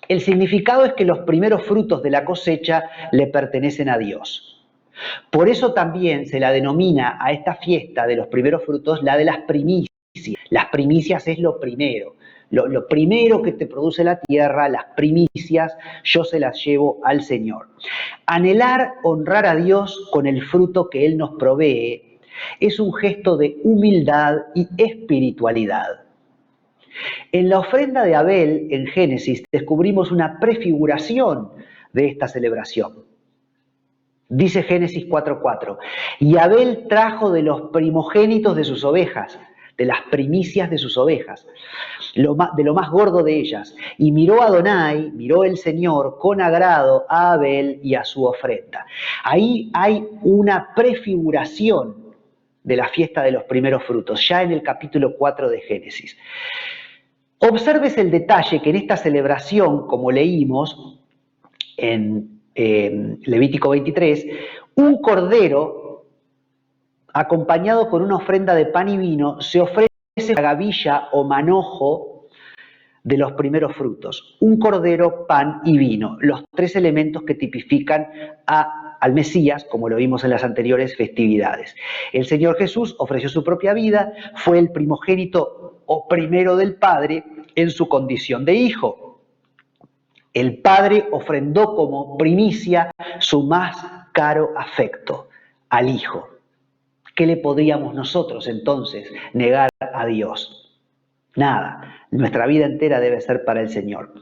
El significado es que los primeros frutos de la cosecha le pertenecen a Dios. Por eso también se la denomina a esta fiesta de los primeros frutos la de las primicias. Las primicias es lo primero. Lo primero que te produce la tierra, las primicias, yo se las llevo al Señor. Anhelar honrar a Dios con el fruto que Él nos provee es un gesto de humildad y espiritualidad. En la ofrenda de Abel, en Génesis, descubrimos una prefiguración de esta celebración. Dice Génesis 4:4, y Abel trajo de los primogénitos de sus ovejas, de las primicias de sus ovejas, de lo más gordo de ellas. Y miró Adonai, miró el Señor con agrado a Abel y a su ofrenda. Ahí hay una prefiguración de la fiesta de los primeros frutos, ya en el capítulo 4 de Génesis. Observes el detalle que en esta celebración, como leímos en Levítico 23, un cordero acompañado con una ofrenda de pan y vino, se ofrece la gavilla o manojo de los primeros frutos. Un cordero, pan y vino, los tres elementos que tipifican al Mesías, como lo vimos en las anteriores festividades. El Señor Jesús ofreció su propia vida, fue el primogénito o primero del Padre en su condición de hijo. El Padre ofrendó como primicia su más caro afecto, al Hijo. ¿Qué le podríamos nosotros entonces negar a Dios? Nada, nuestra vida entera debe ser para el Señor.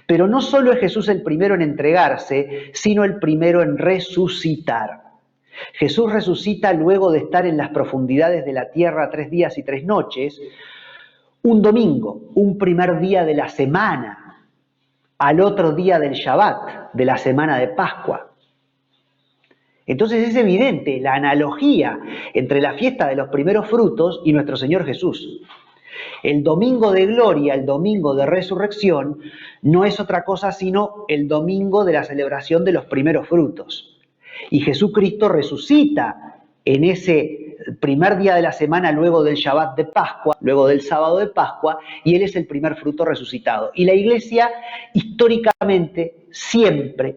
Pero no solo es Jesús el primero en entregarse, sino el primero en resucitar. Jesús resucita luego de estar en las profundidades de la tierra 3 días y 3 noches, un domingo, un primer día de la semana, al otro día del Shabbat, de la semana de Pascua. Entonces es evidente la analogía entre la fiesta de los primeros frutos y nuestro Señor Jesús. El domingo de gloria, el domingo de resurrección, no es otra cosa sino el domingo de la celebración de los primeros frutos. Y Jesucristo resucita en ese primer día de la semana, luego del Shabbat de Pascua, luego del sábado de Pascua, y Él es el primer fruto resucitado. Y la Iglesia, históricamente, siempre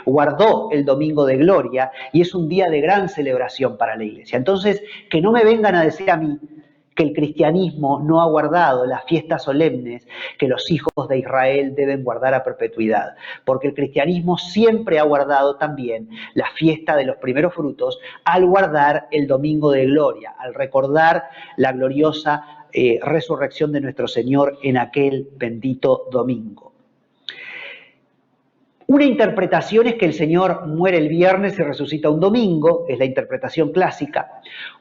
guardó el domingo de gloria, y es un día de gran celebración para la Iglesia. Entonces, que no me vengan a decir a mí que el cristianismo no ha guardado las fiestas solemnes que los hijos de Israel deben guardar a perpetuidad, porque el cristianismo siempre ha guardado también la fiesta de los primeros frutos al guardar el domingo de gloria, al recordar la gloriosa resurrección de nuestro Señor en aquel bendito domingo. Una interpretación es que el Señor muere el viernes y resucita un domingo, es la interpretación clásica.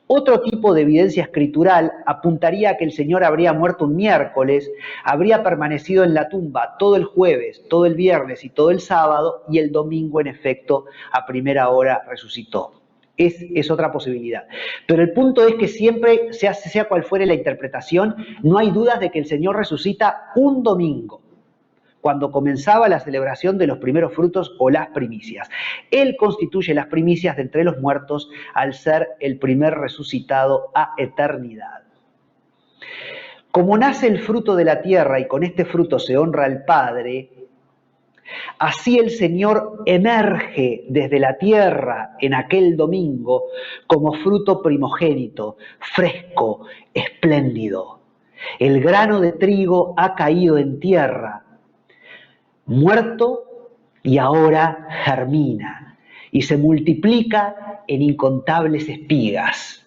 Otro tipo de evidencia escritural apuntaría a que el Señor habría muerto un miércoles, habría permanecido en la tumba todo el jueves, todo el viernes y todo el sábado, y el domingo, en efecto, a primera hora resucitó. Es otra posibilidad. Pero el punto es que siempre, sea cual fuere la interpretación, no hay dudas de que el Señor resucita un domingo, cuando comenzaba la celebración de los primeros frutos o las primicias. Él constituye las primicias de entre los muertos al ser el primer resucitado a eternidad. Como nace el fruto de la tierra y con este fruto se honra al Padre, así el Señor emerge desde la tierra en aquel domingo como fruto primogénito, fresco, espléndido. El grano de trigo ha caído en tierra, muerto, y ahora germina y se multiplica en incontables espigas.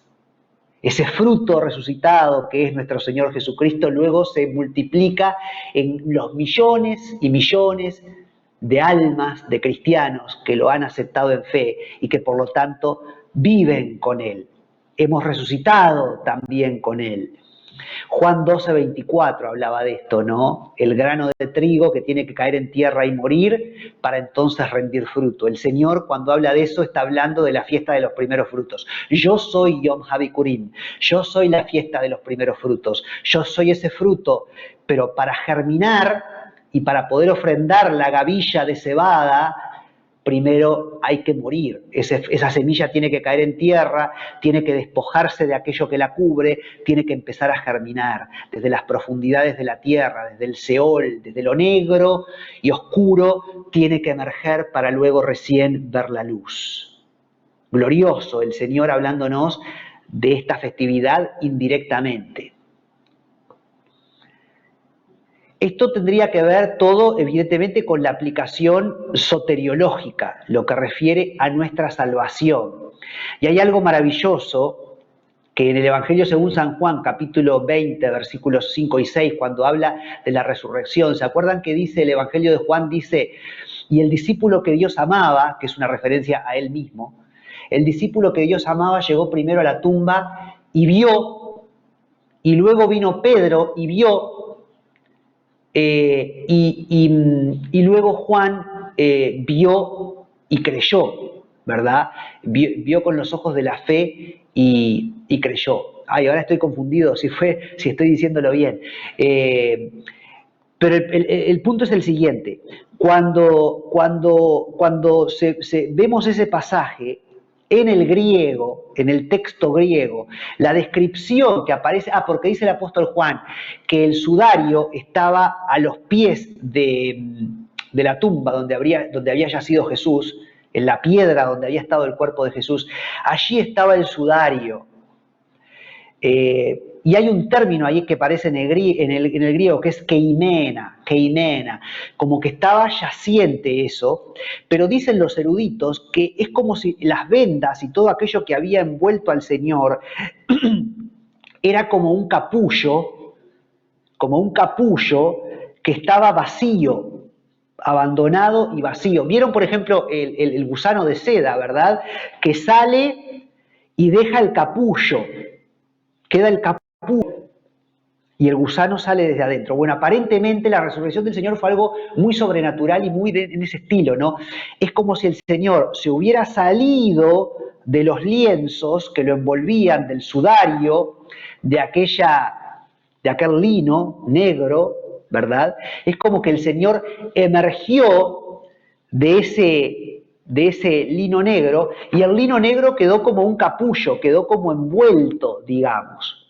Ese fruto resucitado que es nuestro Señor Jesucristo luego se multiplica en los millones y millones de almas de cristianos que lo han aceptado en fe y que por lo tanto viven con Él. Hemos resucitado también con Él. Juan 12:24 hablaba de esto, ¿no? El grano de trigo que tiene que caer en tierra y morir para entonces rendir fruto. El Señor, cuando habla de eso, está hablando de la fiesta de los primeros frutos. Yo soy Yom HaBikurim, yo soy la fiesta de los primeros frutos, yo soy ese fruto, pero para germinar y para poder ofrendar la gavilla de cebada, primero hay que morir. Esa semilla tiene que caer en tierra, tiene que despojarse de aquello que la cubre, tiene que empezar a germinar desde las profundidades de la tierra, desde el Seol, desde lo negro y oscuro, tiene que emerger para luego recién ver la luz. Glorioso el Señor hablándonos de esta festividad indirectamente. Esto tendría que ver todo, evidentemente, con la aplicación soteriológica, lo que refiere a nuestra salvación. Y hay algo maravilloso que en el Evangelio según San Juan, capítulo 20, versículos 5 y 6, cuando habla de la resurrección, ¿se acuerdan que dice el Evangelio de Juan? Dice, y el discípulo que Dios amaba, que es una referencia a él mismo, el discípulo que Dios amaba llegó primero a la tumba y vio, y luego vino Pedro y vio, y luego Juan vio y creyó, ¿verdad? Vio con los ojos de la fe y creyó. Ay, ahora estoy confundido si estoy diciéndolo bien. Pero el punto es el siguiente. Cuando vemos ese pasaje en el griego, en el texto griego, la descripción que aparece, porque dice el apóstol Juan que el sudario estaba a los pies de la tumba donde había yacido Jesús, en la piedra donde había estado el cuerpo de Jesús, allí estaba el sudario. Y hay un término ahí que aparece en el griego que es keimena, como que estaba yaciente eso, pero dicen los eruditos que es como si las vendas y todo aquello que había envuelto al Señor era como un capullo que estaba vacío, abandonado y vacío. ¿Vieron, por ejemplo, el gusano de seda, verdad? Que sale y deja el capullo, queda el capullo y el gusano sale desde adentro. Bueno, aparentemente la resurrección del Señor fue algo muy sobrenatural y muy en ese estilo, ¿no? Es como si el Señor se hubiera salido de los lienzos que lo envolvían, del sudario, de aquel lino negro, ¿verdad? Es como que el Señor emergió de ese lino negro, y el lino negro quedó como un capullo, quedó como envuelto, digamos.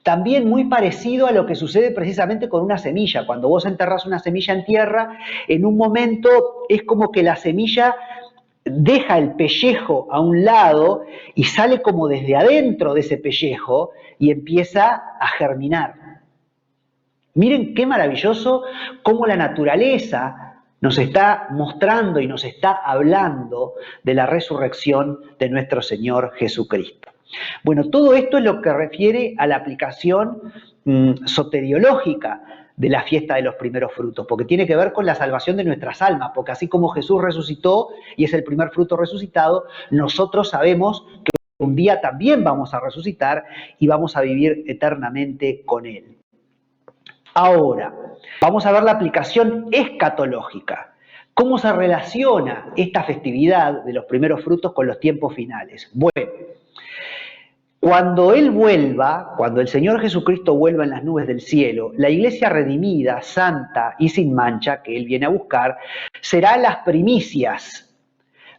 También muy parecido a lo que sucede precisamente con una semilla. Cuando vos enterrás una semilla en tierra, en un momento es como que la semilla deja el pellejo a un lado y sale como desde adentro de ese pellejo y empieza a germinar. Miren qué maravilloso cómo la naturaleza nos está mostrando y nos está hablando de la resurrección de nuestro Señor Jesucristo. Bueno, todo esto es lo que refiere a la aplicación soteriológica de la fiesta de los primeros frutos, porque tiene que ver con la salvación de nuestras almas, porque así como Jesús resucitó y es el primer fruto resucitado, nosotros sabemos que un día también vamos a resucitar y vamos a vivir eternamente con Él. Ahora, vamos a ver la aplicación escatológica. ¿Cómo se relaciona esta festividad de los primeros frutos con los tiempos finales? Bueno, cuando Él vuelva, cuando el Señor Jesucristo vuelva en las nubes del cielo, la iglesia redimida, santa y sin mancha que Él viene a buscar, será las primicias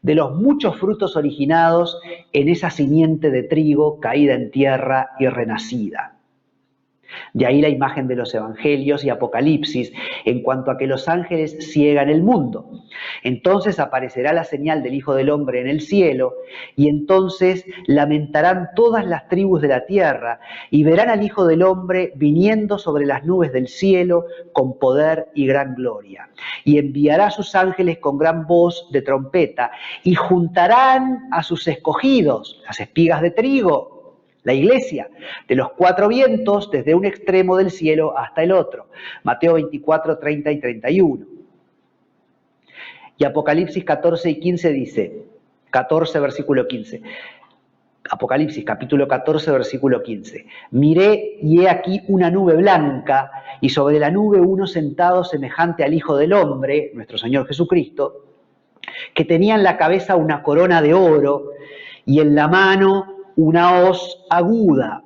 de los muchos frutos originados en esa simiente de trigo caída en tierra y renacida. De ahí la imagen de los evangelios y Apocalipsis en cuanto a que los ángeles ciegan el mundo. Entonces aparecerá la señal del Hijo del Hombre en el cielo y entonces lamentarán todas las tribus de la tierra y verán al Hijo del Hombre viniendo sobre las nubes del cielo con poder y gran gloria. Y enviará a sus ángeles con gran voz de trompeta y juntarán a sus escogidos, las espigas de trigo, la iglesia, de los cuatro vientos, desde un extremo del cielo hasta el otro. Mateo 24, 30 y 31. Y Apocalipsis 14 y 15 dice, 14 versículo 15. Apocalipsis capítulo 14 versículo 15. Miré y he aquí una nube blanca y sobre la nube uno sentado semejante al Hijo del Hombre, nuestro Señor Jesucristo, que tenía en la cabeza una corona de oro y en la mano una hoz aguda.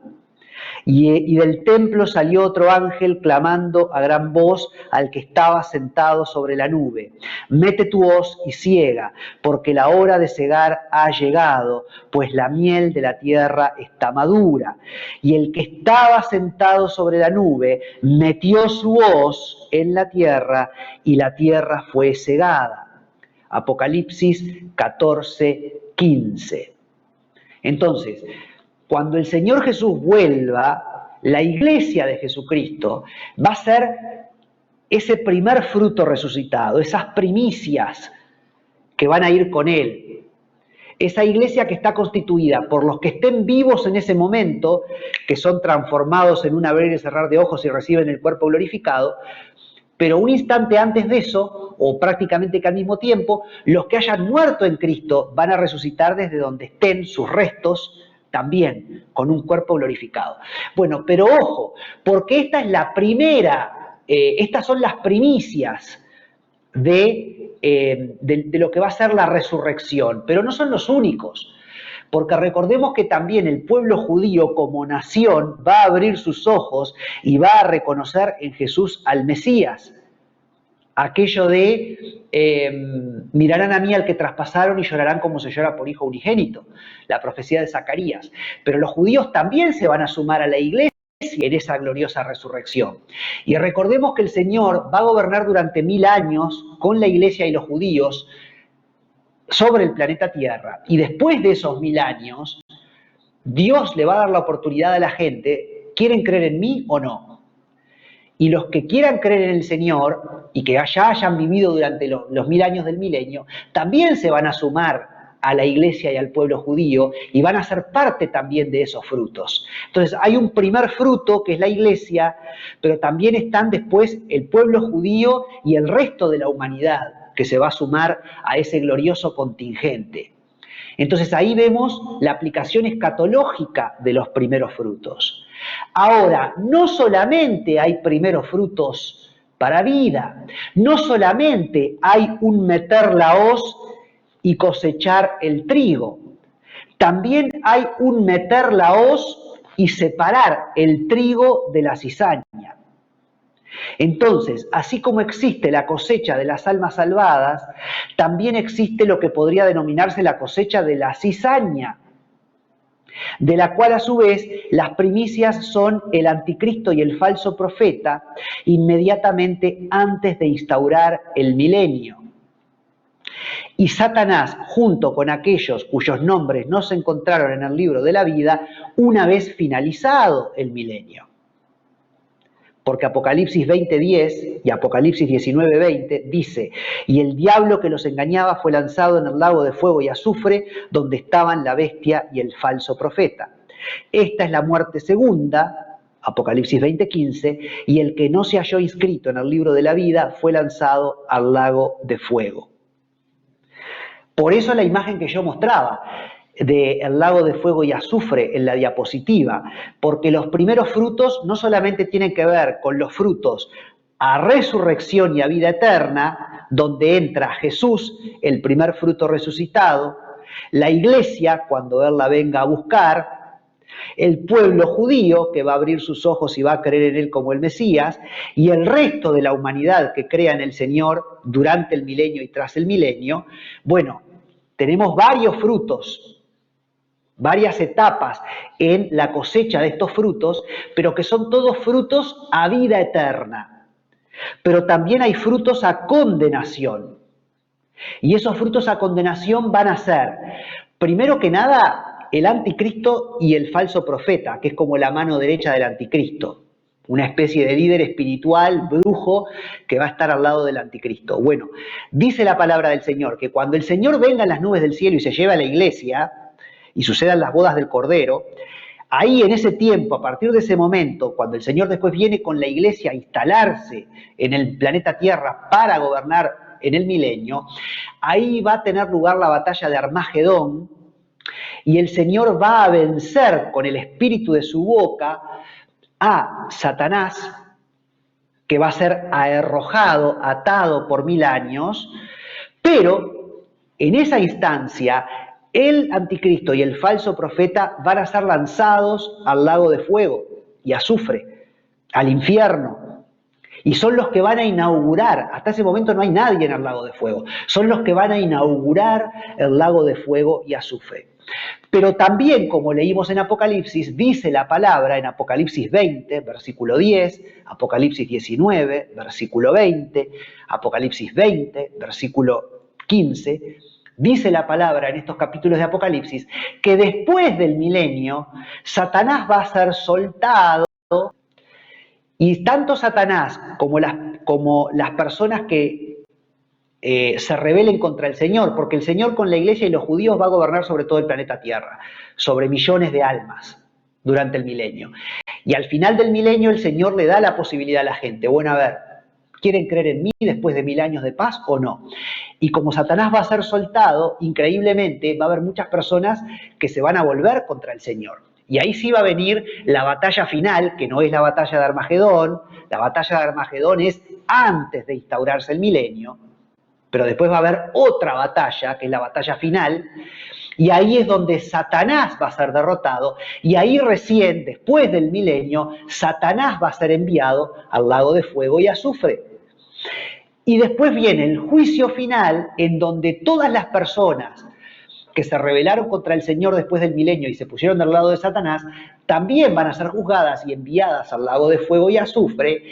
Y del templo salió otro ángel clamando a gran voz al que estaba sentado sobre la nube: mete tu hoz y ciega, porque la hora de cegar ha llegado, pues la miel de la tierra está madura. Y el que estaba sentado sobre la nube metió su hoz en la tierra y la tierra fue cegada. Apocalipsis 14, 15. Entonces, cuando el Señor Jesús vuelva, la iglesia de Jesucristo va a ser ese primer fruto resucitado, esas primicias que van a ir con Él. Esa iglesia que está constituida por los que estén vivos en ese momento, que son transformados en un abrir y cerrar de ojos y reciben el cuerpo glorificado, pero un instante antes de eso, o prácticamente que al mismo tiempo, los que hayan muerto en Cristo van a resucitar desde donde estén sus restos, también con un cuerpo glorificado. Bueno, pero ojo, porque esta es la primera, estas son las primicias de lo que va a ser la resurrección, pero no son los únicos. Porque recordemos que también el pueblo judío como nación va a abrir sus ojos y va a reconocer en Jesús al Mesías. Aquello de mirarán a mí al que traspasaron y llorarán como se llora por hijo unigénito, la profecía de Zacarías. Pero los judíos también se van a sumar a la iglesia en esa gloriosa resurrección. Y recordemos que el Señor va a gobernar durante 1000 años con la iglesia y los judíos sobre el planeta Tierra, y después de esos 1000 años, Dios le va a dar la oportunidad a la gente: ¿quieren creer en mí o no? Y los que quieran creer en el Señor, y que ya hayan vivido durante los 1000 años del milenio, también se van a sumar a la iglesia y al pueblo judío, y van a ser parte también de esos frutos. Entonces hay un primer fruto que es la iglesia, pero también están después el pueblo judío y el resto de la humanidad, que se va a sumar a ese glorioso contingente. Entonces ahí vemos la aplicación escatológica de los primeros frutos. Ahora, no solamente hay primeros frutos para vida, no solamente hay un meter la hoz y cosechar el trigo, también hay un meter la hoz y separar el trigo de la cizaña. Entonces, así como existe la cosecha de las almas salvadas, también existe lo que podría denominarse la cosecha de la cizaña, de la cual a su vez las primicias son el anticristo y el falso profeta inmediatamente antes de instaurar el milenio. Y Satanás, junto con aquellos cuyos nombres no se encontraron en el libro de la vida, una vez finalizado el milenio. Porque Apocalipsis 20:10 y Apocalipsis 19:20 dice: y el diablo que los engañaba fue lanzado en el lago de fuego y azufre, donde estaban la bestia y el falso profeta. Esta es la muerte segunda, Apocalipsis 20:15, y el que no se halló inscrito en el libro de la vida fue lanzado al lago de fuego. Por eso la imagen que yo mostraba del lago de fuego y azufre en la diapositiva, porque los primeros frutos no solamente tienen que ver con los frutos a resurrección y a vida eterna, donde entra Jesús, el primer fruto resucitado, la iglesia, cuando Él la venga a buscar, el pueblo judío, que va a abrir sus ojos y va a creer en Él como el Mesías, y el resto de la humanidad que crea en el Señor durante el milenio y tras el milenio. Bueno, tenemos varios frutos, varias etapas en la cosecha de estos frutos, pero que son todos frutos a vida eterna. Pero también hay frutos a condenación. Y esos frutos a condenación van a ser, primero que nada, el anticristo y el falso profeta, que es como la mano derecha del anticristo. Una especie de líder espiritual, brujo, que va a estar al lado del anticristo. Bueno, dice la palabra del Señor que cuando el Señor venga en las nubes del cielo y se lleve a la iglesia, y sucedan las bodas del Cordero, ahí en ese tiempo, a partir de ese momento, cuando el Señor después viene con la iglesia a instalarse en el planeta Tierra para gobernar en el milenio, ahí va a tener lugar la batalla de Armagedón, y el Señor va a vencer con el espíritu de su boca a Satanás, que va a ser arrojado, atado por 1000 años, pero en esa instancia el anticristo y el falso profeta van a ser lanzados al lago de fuego y azufre, al infierno. Y son los que van a inaugurar, hasta ese momento no hay nadie en el lago de fuego, son los que van a inaugurar el lago de fuego y azufre. Pero también, como leímos en Apocalipsis, dice la palabra en Apocalipsis 20, versículo 10, Apocalipsis 19, versículo 20, Apocalipsis 20, versículo 15, dice la palabra en estos capítulos de Apocalipsis que después del milenio, Satanás va a ser soltado, y tanto Satanás como las personas que se rebelen contra el Señor, porque el Señor con la iglesia y los judíos va a gobernar sobre todo el planeta Tierra, sobre millones de almas durante el milenio. Y al final del milenio el Señor le da la posibilidad a la gente, bueno, a ver, ¿quieren creer en mí después de 1000 años de paz o no? Y como Satanás va a ser soltado, increíblemente va a haber muchas personas que se van a volver contra el Señor. Y ahí sí va a venir la batalla final, que no es la batalla de Armagedón. La batalla de Armagedón es antes de instaurarse el milenio, pero después va a haber otra batalla, que es la batalla final, y ahí es donde Satanás va a ser derrotado, y ahí recién, después del milenio, Satanás va a ser enviado al lago de fuego y azufre. Y después viene el juicio final, en donde todas las personas que se rebelaron contra el Señor después del milenio y se pusieron del lado de Satanás, también van a ser juzgadas y enviadas al lago de fuego y azufre,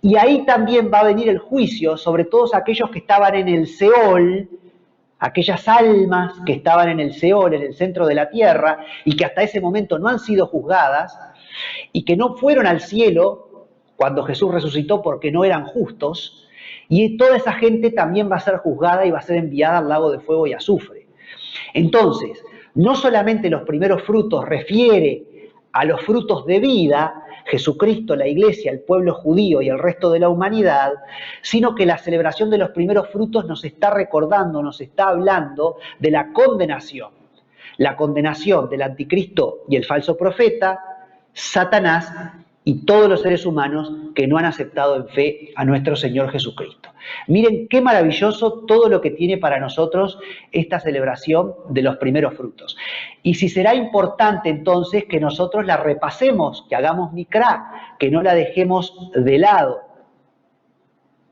y ahí también va a venir el juicio sobre todos aquellos que estaban en el Seol, aquellas almas que estaban en el Seol, en el centro de la tierra, y que hasta ese momento no han sido juzgadas, y que no fueron al cielo cuando Jesús resucitó porque no eran justos, y toda esa gente también va a ser juzgada y va a ser enviada al lago de fuego y azufre. Entonces, no solamente los primeros frutos refiere a los frutos de vida, Jesucristo, la iglesia, el pueblo judío y el resto de la humanidad, sino que la celebración de los primeros frutos nos está recordando, nos está hablando de la condenación del anticristo y el falso profeta, Satanás y todos los seres humanos que no han aceptado en fe a nuestro Señor Jesucristo. Miren qué maravilloso todo lo que tiene para nosotros esta celebración de los primeros frutos. Y si será importante entonces que nosotros la repasemos, que hagamos mikra, que no la dejemos de lado,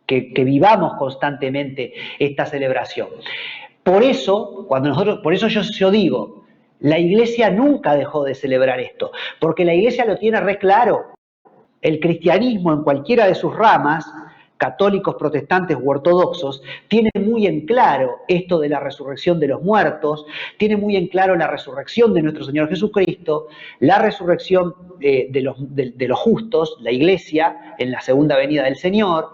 que vivamos constantemente esta celebración. Por eso, yo digo, la iglesia nunca dejó de celebrar esto, porque la iglesia lo tiene re claro. El cristianismo en cualquiera de sus ramas, católicos, protestantes u ortodoxos, tiene muy en claro esto de la resurrección de los muertos, tiene muy en claro la resurrección de nuestro Señor Jesucristo, la resurrección de los justos, la iglesia en la segunda venida del Señor,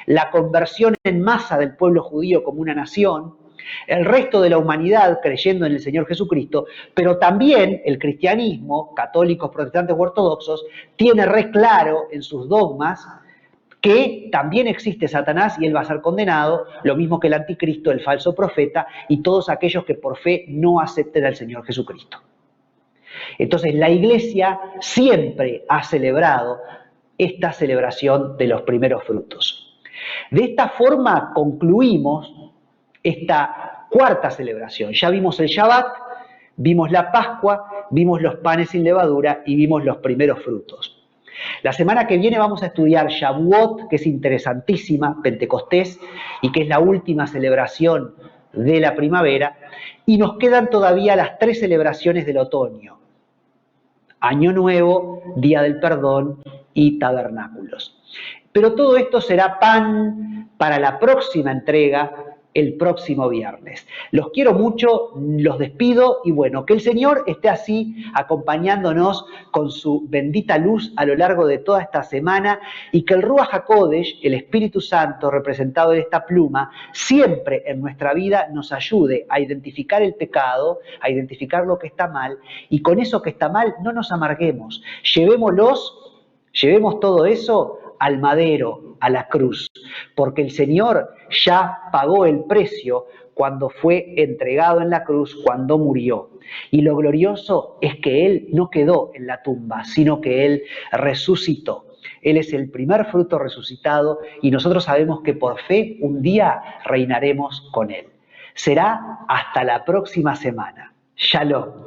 la conversión en masa del pueblo judío como una nación, El resto de la humanidad creyendo en el Señor Jesucristo, pero también el cristianismo, católicos, protestantes u ortodoxos, tiene re claro en sus dogmas que también existe Satanás y él va a ser condenado, lo mismo que el anticristo, el falso profeta y todos aquellos que por fe no acepten al Señor Jesucristo. Entonces la Iglesia siempre ha celebrado esta celebración de los primeros frutos. De esta forma concluimos esta cuarta celebración. Ya vimos el Shabbat, vimos la Pascua, vimos los panes sin levadura y vimos los primeros frutos. La semana que viene vamos a estudiar Shavuot, que es interesantísima, Pentecostés, y que es la última celebración de la primavera, y nos quedan todavía las 3 celebraciones del otoño: Año Nuevo, Día del Perdón y Tabernáculos. Pero todo esto será pan para la próxima entrega, el próximo viernes. Los quiero mucho, los despido y bueno, que el Señor esté así acompañándonos con su bendita luz a lo largo de toda esta semana y que el Ruach HaKodesh, el Espíritu Santo representado en esta pluma, siempre en nuestra vida nos ayude a identificar el pecado, a identificar lo que está mal y con eso que está mal no nos amarguemos. Llevemos todo eso al madero, a la cruz, porque el Señor ya pagó el precio cuando fue entregado en la cruz, cuando murió. Y lo glorioso es que Él no quedó en la tumba, sino que Él resucitó. Él es el primer fruto resucitado y nosotros sabemos que por fe un día reinaremos con Él. Será hasta la próxima semana. Shalom.